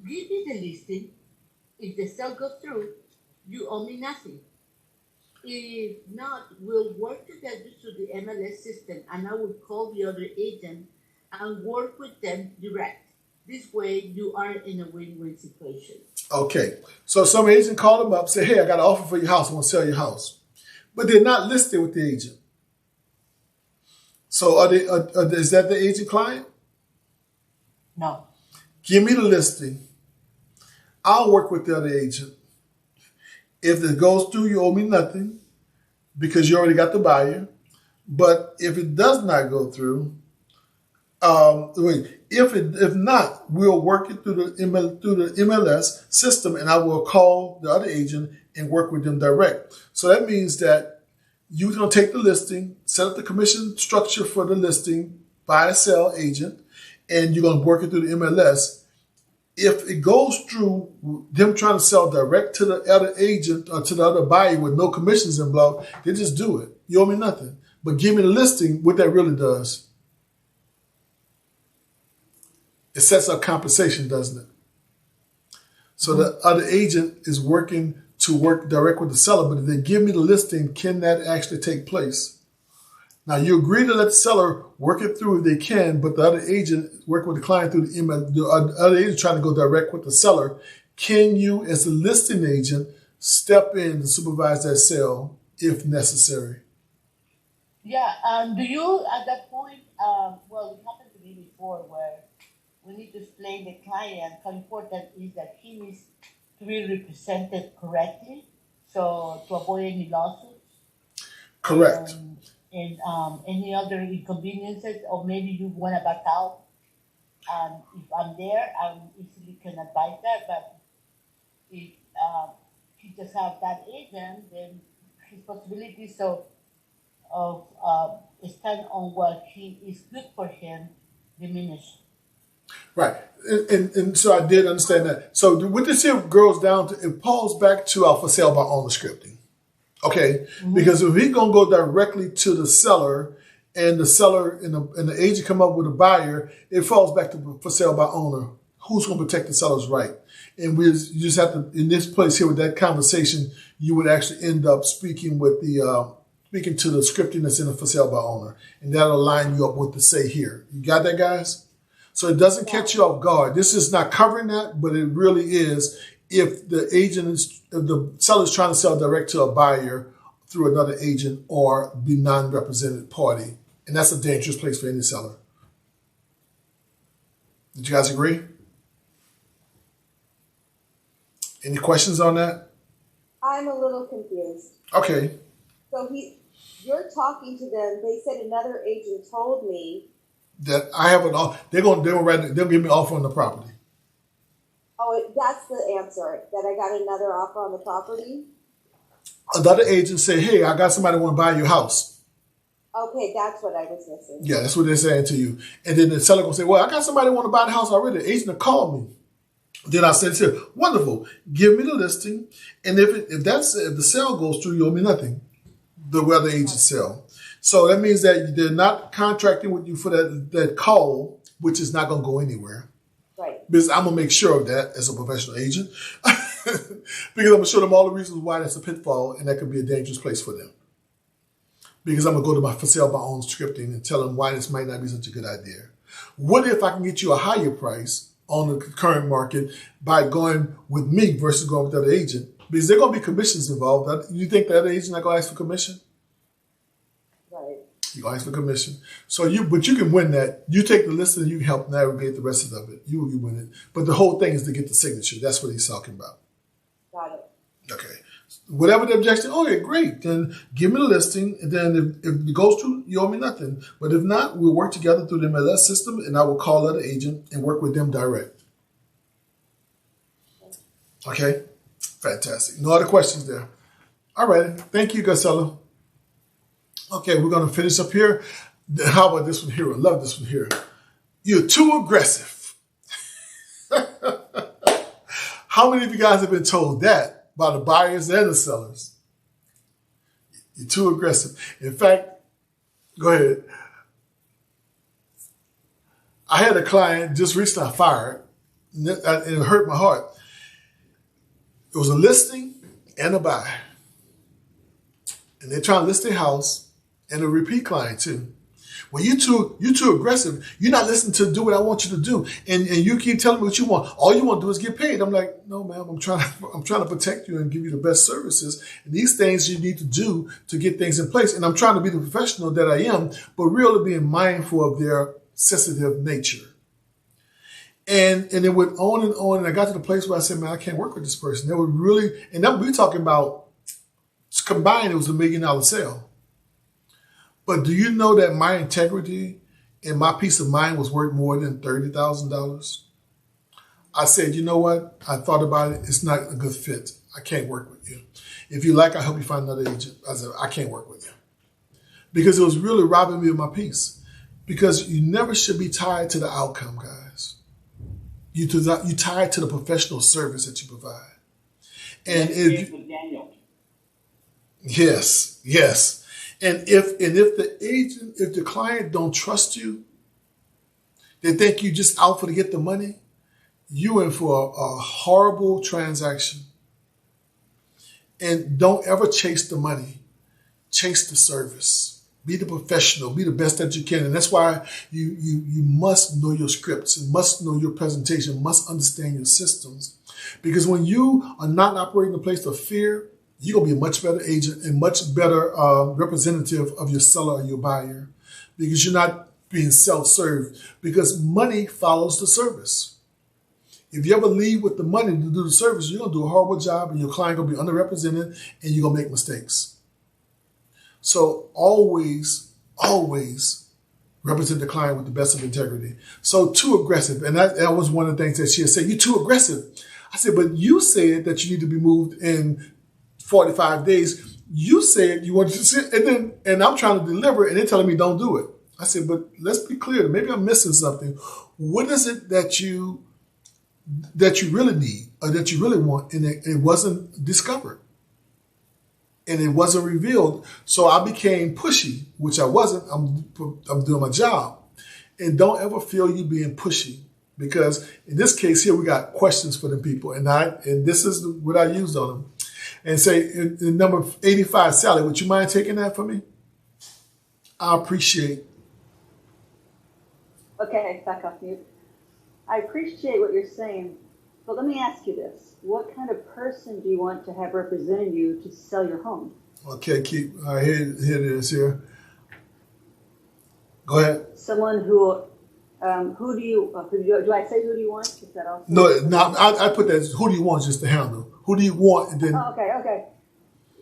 S5: Give me the listing. If the sale goes through, you owe me nothing. If not, we'll work together through the MLS system, and I will call the other agent and work with them direct. This way, you are in a win-win situation.
S1: Okay. So some agent called them up, say, hey, I got an offer for your house. I want to sell your house. But they're not listed with the agent. So is that the agent client?
S5: No.
S1: Give me the listing. I'll work with the other agent. If it goes through, you owe me nothing because you already got the buyer. But if it does not go through, if not, we'll work it through the MLS system, and I will call the other agent and work with them direct. So that means that you're going to take the listing, set up the commission structure for the listing, buy a sell agent, and you're going to work it through the MLS. If it goes through them trying to sell direct to the other agent or to the other buyer with no commissions involved, they just do it. You owe me nothing. But give me the listing, what that really does. It sets up compensation, doesn't it? So the other agent is working to work direct with the seller, but if they give me the listing, can that actually take place? Now, you agree to let the seller work it through if they can, but the other agent work with the client through the email. The other agent trying to go direct with the seller. Can you, as the listing agent, step in and supervise that sale if necessary?
S5: Yeah. Do you, at that point, well, it happened to me before where we need to explain the client how important it is that he needs to be represented correctly, so to avoid any lawsuits.
S1: Correct.
S5: And any other inconveniences, or maybe you want to back out. If I'm there, I easily can advise that. But if he just have that agent, then his possibilities of stand on what he is good for him diminish.
S1: Right. And so I did understand that. So what this here girls down to, it falls back to our for sale by owner scripting. Okay, because if he's gonna go directly to the seller, and the seller and the agent come up with a buyer, it falls back to for sale by owner. Who's gonna protect the seller's right? And you just have to, in this place here with that conversation, you would actually end up speaking with the speaking to the scripting that's in the for sale by owner, and that'll line you up with the say here. You got that, guys? So it doesn't catch you off guard. This is not covering that, but it really is. If the seller is trying to sell direct to a buyer through another agent or the non-represented party. And that's a dangerous place for any seller. Did you guys agree? Any questions on that?
S2: I'm a little confused.
S1: Okay.
S2: So you're talking to them. They said another agent told me
S1: that I have an offer. They'll give me an offer on the property.
S2: Oh, that's the answer, that I got another offer on the property?
S1: Another agent say, hey, I got somebody who want to buy your house.
S2: Okay, that's what I was missing.
S1: Yeah, that's what they're saying to you. And then the seller will say, well, I got somebody who want to buy the house already. The agent called me. Then I said, wonderful, give me the listing. And if the sale goes through, you owe me nothing. The other agent sell. So that means that they're not contracting with you for that call, which is not going to go anywhere.
S2: Right.
S1: Because I'm going to make sure of that as a professional agent. Because I'm going to show them all the reasons why that's a pitfall and that could be a dangerous place for them. because I'm going to go to my for sale by own scripting and tell them why this might not be such a good idea. What if I can get you a higher price on the current market by going with me versus going with the other agent? Because there are going to be commissions involved. You think the other agent not going to ask for commission?
S2: Right.
S1: You're going to ask for commission. But you can win that. You take the list and you help navigate the rest of it. You win it. But the whole thing is to get the signature. That's what he's talking about.
S2: Got it.
S1: Okay. Whatever the objection, okay, great. Then give me the listing, and then if it goes through, you owe me nothing. But if not, we'll work together through the MLS system, and I will call that agent and work with them direct. Okay? Fantastic. No other questions there. All right. Thank you, Garcella. Okay, we're going to finish up here. How about this one here? I love this one here. You're too aggressive. How many of you guys have been told that by the buyers and the sellers? You're too aggressive. In fact, go ahead. I had a client just recently I fired, and it hurt my heart. It was a listing and a buy. And they're trying to list their house, and a repeat client too. Well, you're too aggressive. You're not listening to do what I want you to do. And you keep telling me what you want. All you want to do is get paid. I'm like, no, ma'am, I'm trying to protect you and give you the best services. And these things you need to do to get things in place. And I'm trying to be the professional that I am, but really being mindful of their sensitive nature. And it went on, and I got to the place where I said, man, I can't work with this person. They were really, and that we're talking about combined, it was $1 million sale. But do you know that my integrity and my peace of mind was worth more than $30,000? I said, you know what? I thought about it. It's not a good fit. I can't work with you. If you like, I help you find another agent. I said, I can't work with you. Because it was really robbing me of my peace. Because you never should be tied to the outcome, guys. You tied to the professional service that you provide. And yes. And if the client don't trust you, they think you just out for to get the money, you in for a horrible transaction. And don't ever chase the money. Chase the service. Be the professional. Be the best that you can. And that's why you must know your scripts and must know your presentation, must understand your systems. Because when you are not operating in a place of fear, you're going to be a much better agent and much better representative of your seller or your buyer, because you're not being self-served, because money follows the service. If you ever leave with the money to do the service, you're going to do a horrible job and your client going to be underrepresented and you're going to make mistakes. So always represent the client with the best of integrity. So too aggressive. And that was one of the things that she had said, you're too aggressive. I said, but you said that you need to be moved in 45 days. You said you wanted to sit, and I'm trying to deliver, and they're telling me don't do it. I said, but let's be clear. Maybe I'm missing something. What is it that you really need or that you really want? And it wasn't discovered, and it wasn't revealed. So I became pushy, which I wasn't. I'm doing my job, and don't ever feel you being pushy, because in this case here we got questions for the people, and this is what I used on them. And say, in number 85, Sally, would you mind taking that for me? I appreciate.
S6: Okay, back off mute. I appreciate what you're saying, but let me ask you this. What kind of person do you want to have representing you to sell your home?
S1: Okay, here it is here. Go ahead.
S6: Someone who do I say who do you want? Is that also?
S1: No, I put that, who do you want, just to handle. Who do you want? And then,
S6: okay.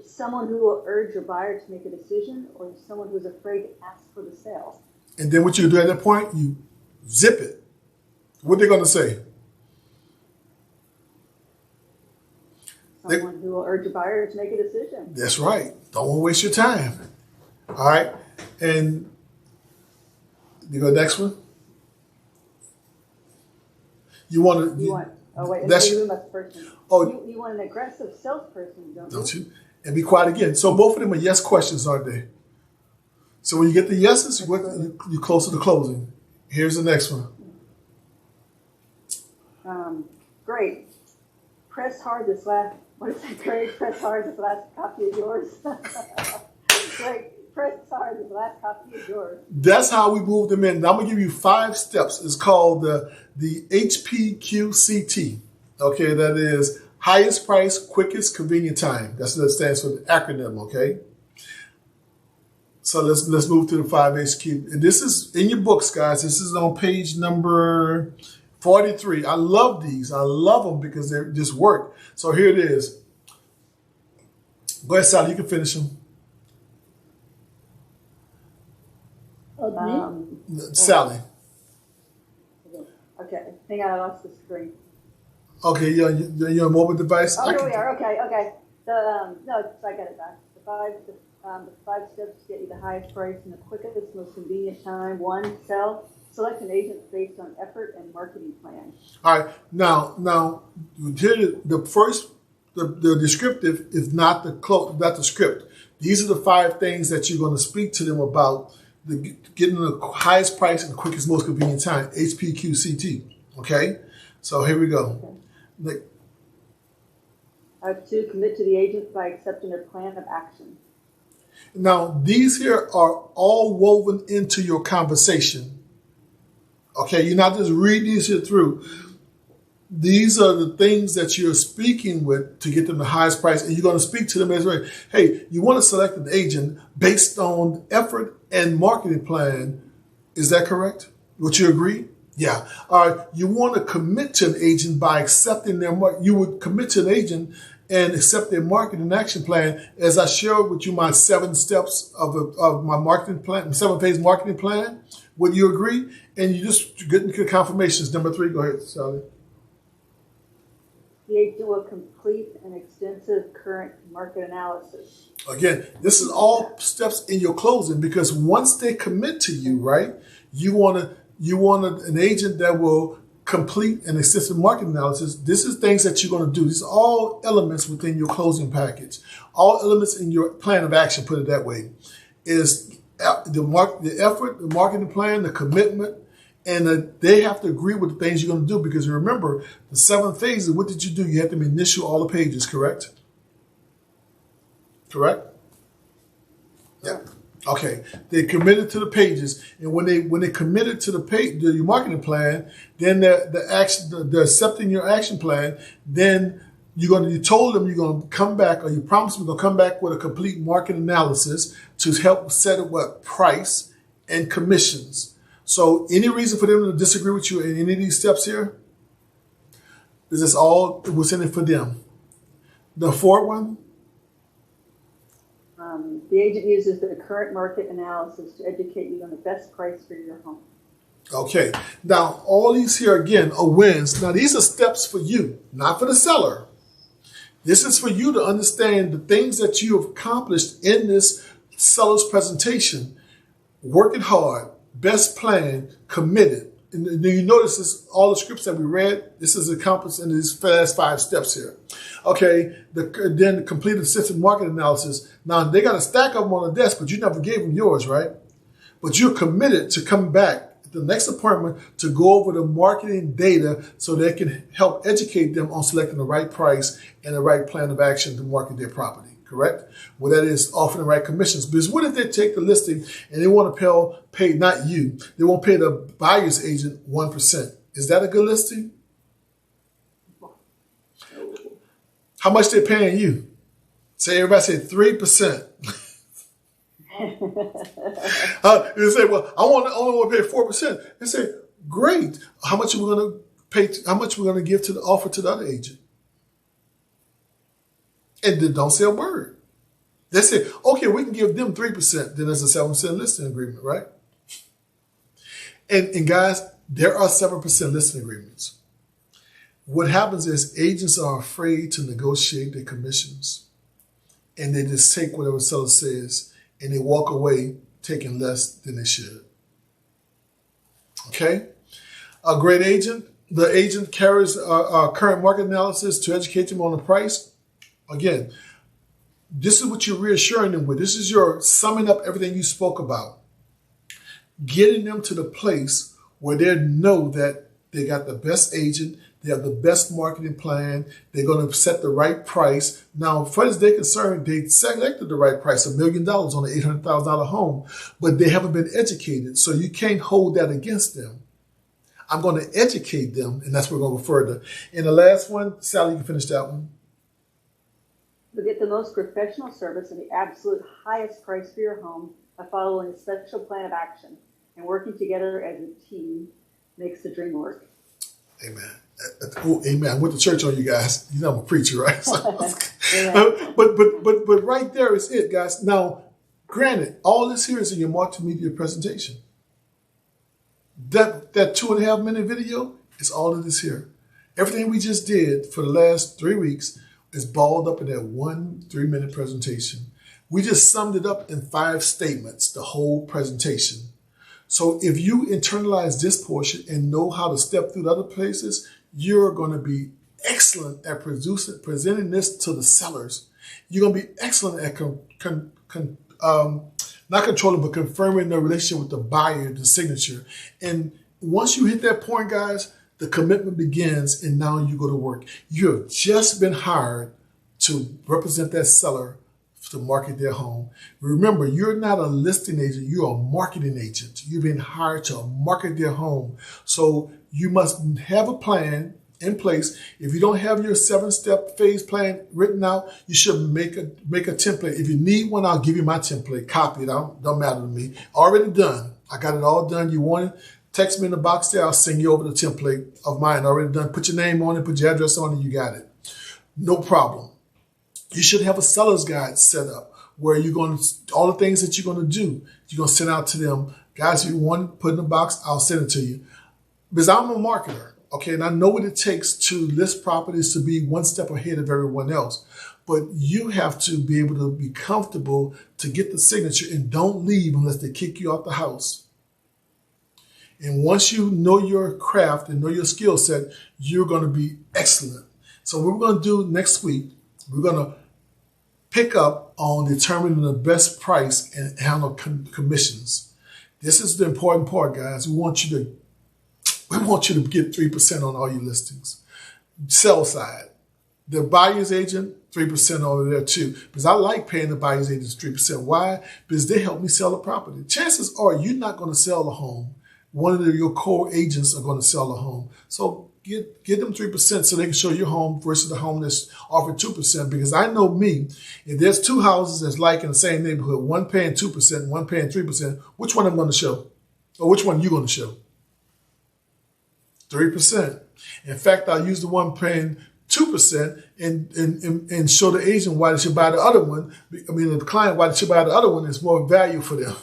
S6: Someone who will urge your buyer to make a decision, or someone who's afraid to ask for the sale?
S1: And then what you do at that point, you zip it. What they're going to say?
S6: Someone who will urge your buyer to make a decision.
S1: That's right. Don't want to waste your time. All right. And you go next one. You want to.
S6: You want an aggressive salesperson, don't you?
S1: And be quiet again. So both of them are yes questions, aren't they? So when you get the yeses, you're closer to closing. Here's the next one.
S6: Great. Press hard this last. What is that? Great. Press hard this last copy of yours. Great. press hard. The last copy is yours.
S1: That's how we move them in. Now, I'm going to give you 5 steps. It's called the HPQCT. Okay, that is highest price, quickest, convenient time. That's what it stands for, the acronym, okay? So let's move to the 5HQ. And this is in your books, guys. This is on page number 43. I love these. I love them because they just work. So here it is. Go ahead, Sally. You can finish them. Sally.
S6: Okay, hang on, I lost the screen.
S1: Okay, you're on a mobile device?
S6: Oh, here we are. Okay. No, I got it back. The five steps to get you the highest price and the quickest, most convenient time. 1, sell. Select an agent based on effort and marketing plan.
S1: All right. Now, here the first, the descriptive is not the script. These are the 5 things that you're going to speak to them about. Getting the highest price and the quickest, most convenient time, HPQCT. Okay? So here we go. Okay.
S6: 2, commit to the agent by accepting their plan of action.
S1: Now, these here are all woven into your conversation. Okay? You're not just reading these here through. These are the things that you're speaking with to get them the highest price. And you're going to speak to them as well. Hey, you want to select an agent based on effort and marketing plan. Is that correct? Would you agree? Yeah. All right. You want to commit to an agent by accepting their you would commit to an agent and accept their marketing action plan. As I shared with you my 7 steps of my marketing plan, 7-phase marketing plan. Would you agree? And you just get into confirmations. Number 3, go ahead, Sally.
S6: The agent will complete an extensive current market analysis.
S1: Again, this is all steps in your closing because once they commit to you, right, you want an agent that will complete an extensive market analysis. This is things that you're going to do. These are all elements within your closing package. All elements in your plan of action, put it that way, is the effort, the marketing plan, the commitment, and they have to agree with the things you're going to do because remember, the 7 phases, what did you do? You had to initial all the pages, correct? Correct? Yeah. Okay. They committed to the pages, and when they committed to your marketing plan, then they're accepting your action plan. Then you told them you're going to come back, or you promised them you're going to come back with a complete market analysis to help set up what price and commissions. So any reason for them to disagree with you in any of these steps here? Is this all what's in it for them? The 4th one?
S6: The agent uses the current market analysis to educate you on the best price for your home.
S1: Okay. Now, all these here, again, are wins. Now, these are steps for you, not for the seller. This is for you to understand the things that you have accomplished in this seller's presentation. Working hard. Best plan, committed. And you notice this, all the scripts that we read, this is accomplished in these last 5 steps here. Okay, then the completed system market analysis. Now, they got a stack of them on the desk, but you never gave them yours, right? But you're committed to come back at the next appointment to go over the marketing data so they can help educate them on selecting the right price and the right plan of action to market their property. Correct? Well, that is offering the right commissions. Because what if they take the listing and they want to pay not you, they won't pay the buyer's agent 1%. Is that a good listing? How much they paying you? Say everybody say 3%. They say, well, I only want to pay 4%. They say, great. How much are we going to pay? How much are we going to give to the offer to the other agent? And then don't say a word. They say, okay, we can give them 3%. Then there's a 7% listing agreement, right? And guys, there are 7% listing agreements. What happens is agents are afraid to negotiate their commissions. And they just take whatever the seller says and they walk away taking less than they should. Okay? A great agent, the agent carries a current market analysis to educate them on the price. Again, this is what you're reassuring them with. This is your summing up everything you spoke about. Getting them to the place where they know that they got the best agent, They have the best marketing plan. They're going to set the right price. Now, as far as they're concerned, they selected the right price, $1 million on an $800,000 home, but they haven't been educated. So you can't hold that against them. I'm going to educate them, and that's where we're going to go further. And the last one, Sally, you can finish that one.
S6: You'll get the most professional service and the absolute highest price for your home by following a special plan of action. And working together as a team makes the dream work.
S1: Amen. Oh, amen. I went to church on you guys. You know I'm a preacher, right? So, but right there is it, guys. Now, granted, all this here is in your multimedia presentation. That 2.5 minute video is all of this here. Everything we just did for the last 3 weeks is balled up in that 1 3-minute presentation. We just summed it up in 5 statements, the whole presentation. So if you internalize this portion and know how to step through the other places, you're going to be excellent at presenting this to the sellers. You're going to be excellent at not controlling, but confirming the relationship with the buyer, the signature. And once you hit that point, guys, the commitment begins, and now you go to work. You have just been hired to represent that seller to market their home. Remember, you're not a listing agent, you're a marketing agent. You've been hired to market their home. So you must have a plan in place. If you don't have your 7-step phase plan written out, you should make a template. If you need one, I'll give you my template. Copy it. Don't matter to me. Already done. I got it all done. You want it? Text me in the box there. I'll send you over the template of mine already done. Put your name on it, put your address on it, you got it. No problem. You should have a seller's guide set up where you're going to, all the things that you're going to do, you're going to send out to them. Guys, if you want to put in the box, I'll send it to you. Because I'm a marketer, okay, and I know what it takes to list properties to be one step ahead of everyone else. But you have to be able to be comfortable to get the signature and don't leave unless they kick you out the house. And once you know your craft and know your skill set, you're going to be excellent. So what we're going to do next week, we're going to pick up on determining the best price and handle commissions. This is the important part, guys. We want you to get 3% on all your listings. Sell side. The buyer's agent, 3% over there too. Because I like paying the buyer's agents 3%. Why? Because they help me sell the property. Chances are you're not going to sell the home. One of your core agents are going to sell the home. So get them 3% so they can show your home versus the home that's offered 2%. Because I know me, if there's 2 houses that's like in the same neighborhood, one paying 2%, one paying 3%, which one I'm going to show? Or which one you going to show? 3%. In fact, I'll use the one paying 2% and show the agent why they should buy the other one. I mean, the client why they should buy the other one is more value for them.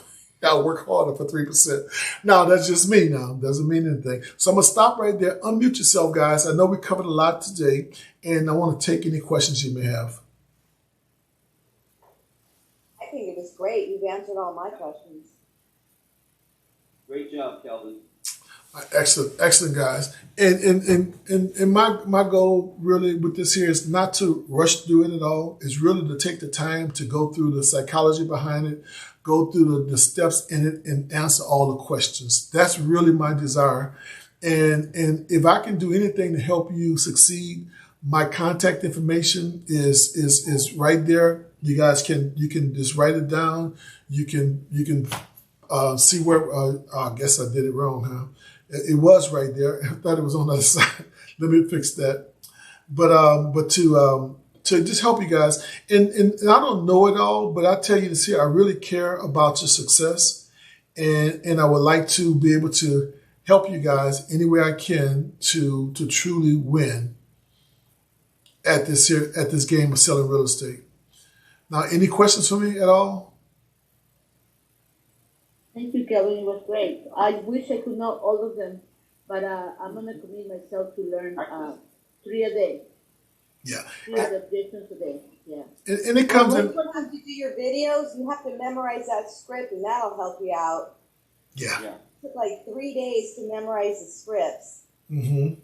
S1: I'll work harder for 3%. Now, that's just me now. Doesn't mean anything. So I'm going to stop right there. Unmute yourself, guys. I know we covered a lot today, and I want to take any questions you may have.
S2: I think it was great. You've answered all my questions.
S3: Great job, Kelvin.
S1: Excellent, guys. And my goal really with this here is not to rush through it at all. It's really to take the time to go through the psychology behind it, go through the steps in it, and answer all the questions. That's really my desire. And if I can do anything to help you succeed, my contact information is right there. You can just write it down. You can see where. I guess I did it wrong, huh? It was right there. I thought it was on the other side. Let me fix that. But to just help you guys, and I don't know it all, but I tell you this here, I really care about your success, and I would like to be able to help you guys any way I can to truly win at this game of selling real estate. Now, any questions for me at all?
S5: Thank you, Kelvin. It was great. I wish I could know all of them, but I'm going to commit myself to learn 3 a day.
S1: Yeah.
S5: 3 objections a day. Yeah.
S1: And it comes in.
S2: When you do your videos, you have to memorize that script, and that'll help you out.
S1: Yeah.
S2: It took like 3 days to memorize the scripts.
S1: Mm-hmm.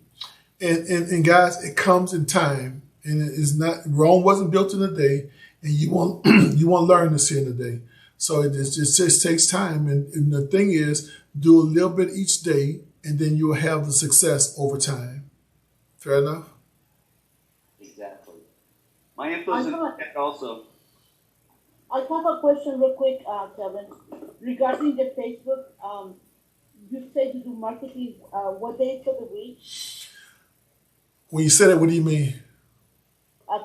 S1: And guys, it comes in time, and it is not. Rome wasn't built in a day, and you won't learn this here in a day. So it just takes time. And the thing is, do a little bit each day, and then you'll have the success over time. Fair enough.
S3: Exactly. My info's in the chat also.
S5: I have a question real quick, Kelvin, regarding the Facebook. You said you do marketing. What days of the week?
S1: When you say that, what do you mean?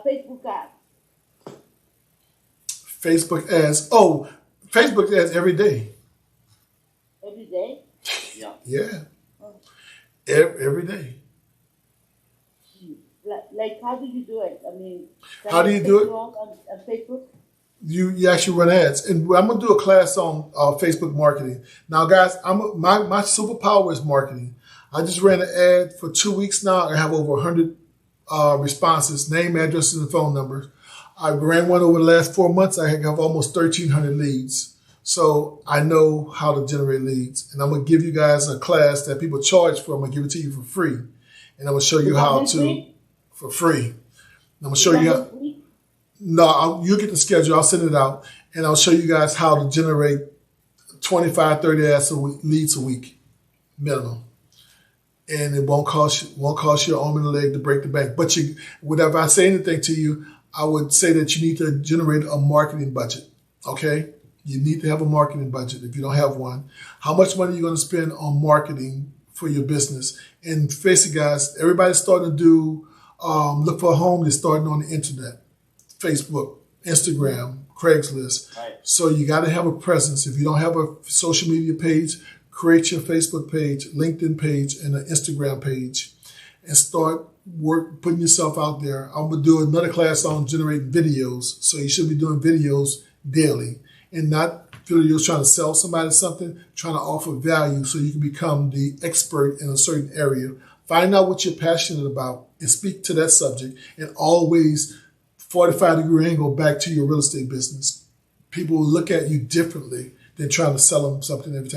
S5: Facebook ads.
S1: Facebook ads. Oh, Facebook ads every day.
S5: Every day?
S3: Yeah.
S1: Yeah. Every day.
S5: Like, how do you do it? I mean,
S1: How do you do it?
S5: On Facebook?
S1: You actually run ads, and I'm gonna do a class on Facebook marketing. Now, guys, my superpower is marketing. I just ran an ad for 2 weeks now. I have over 100 responses, name, addresses, and phone numbers. I ran one over the last 4 months. I have almost 1,300 leads. So I know how to generate leads, and I'm gonna give you guys a class that people charge for. I'm gonna give it to you for free, and I'm gonna show you how to for free. I'm gonna show you how. No, you'll get the schedule. I'll send it out, and I'll show you guys how to generate 25, 30 leads a week, minimum. And it won't cost you an arm and a leg to break the bank. But whatever I say anything to you, I would say that you need to generate a marketing budget. Okay, you need to have a marketing budget if you don't have one. How much money are you going to spend on marketing for your business? And face it, guys, everybody's starting to do look for a home. They're starting on the internet. Facebook, Instagram, Craigslist.
S3: Right.
S1: So you got to have a presence. If you don't have a social media page, create your Facebook page, LinkedIn page, and an Instagram page, and start putting yourself out there. I'm gonna do another class on generating videos. So you should be doing videos daily, and not videos trying to sell somebody something, trying to offer value so you can become the expert in a certain area. Find out what you're passionate about and speak to that subject, and always 45-degree angle back to your real estate business. People will look at you differently than trying to sell them something every time.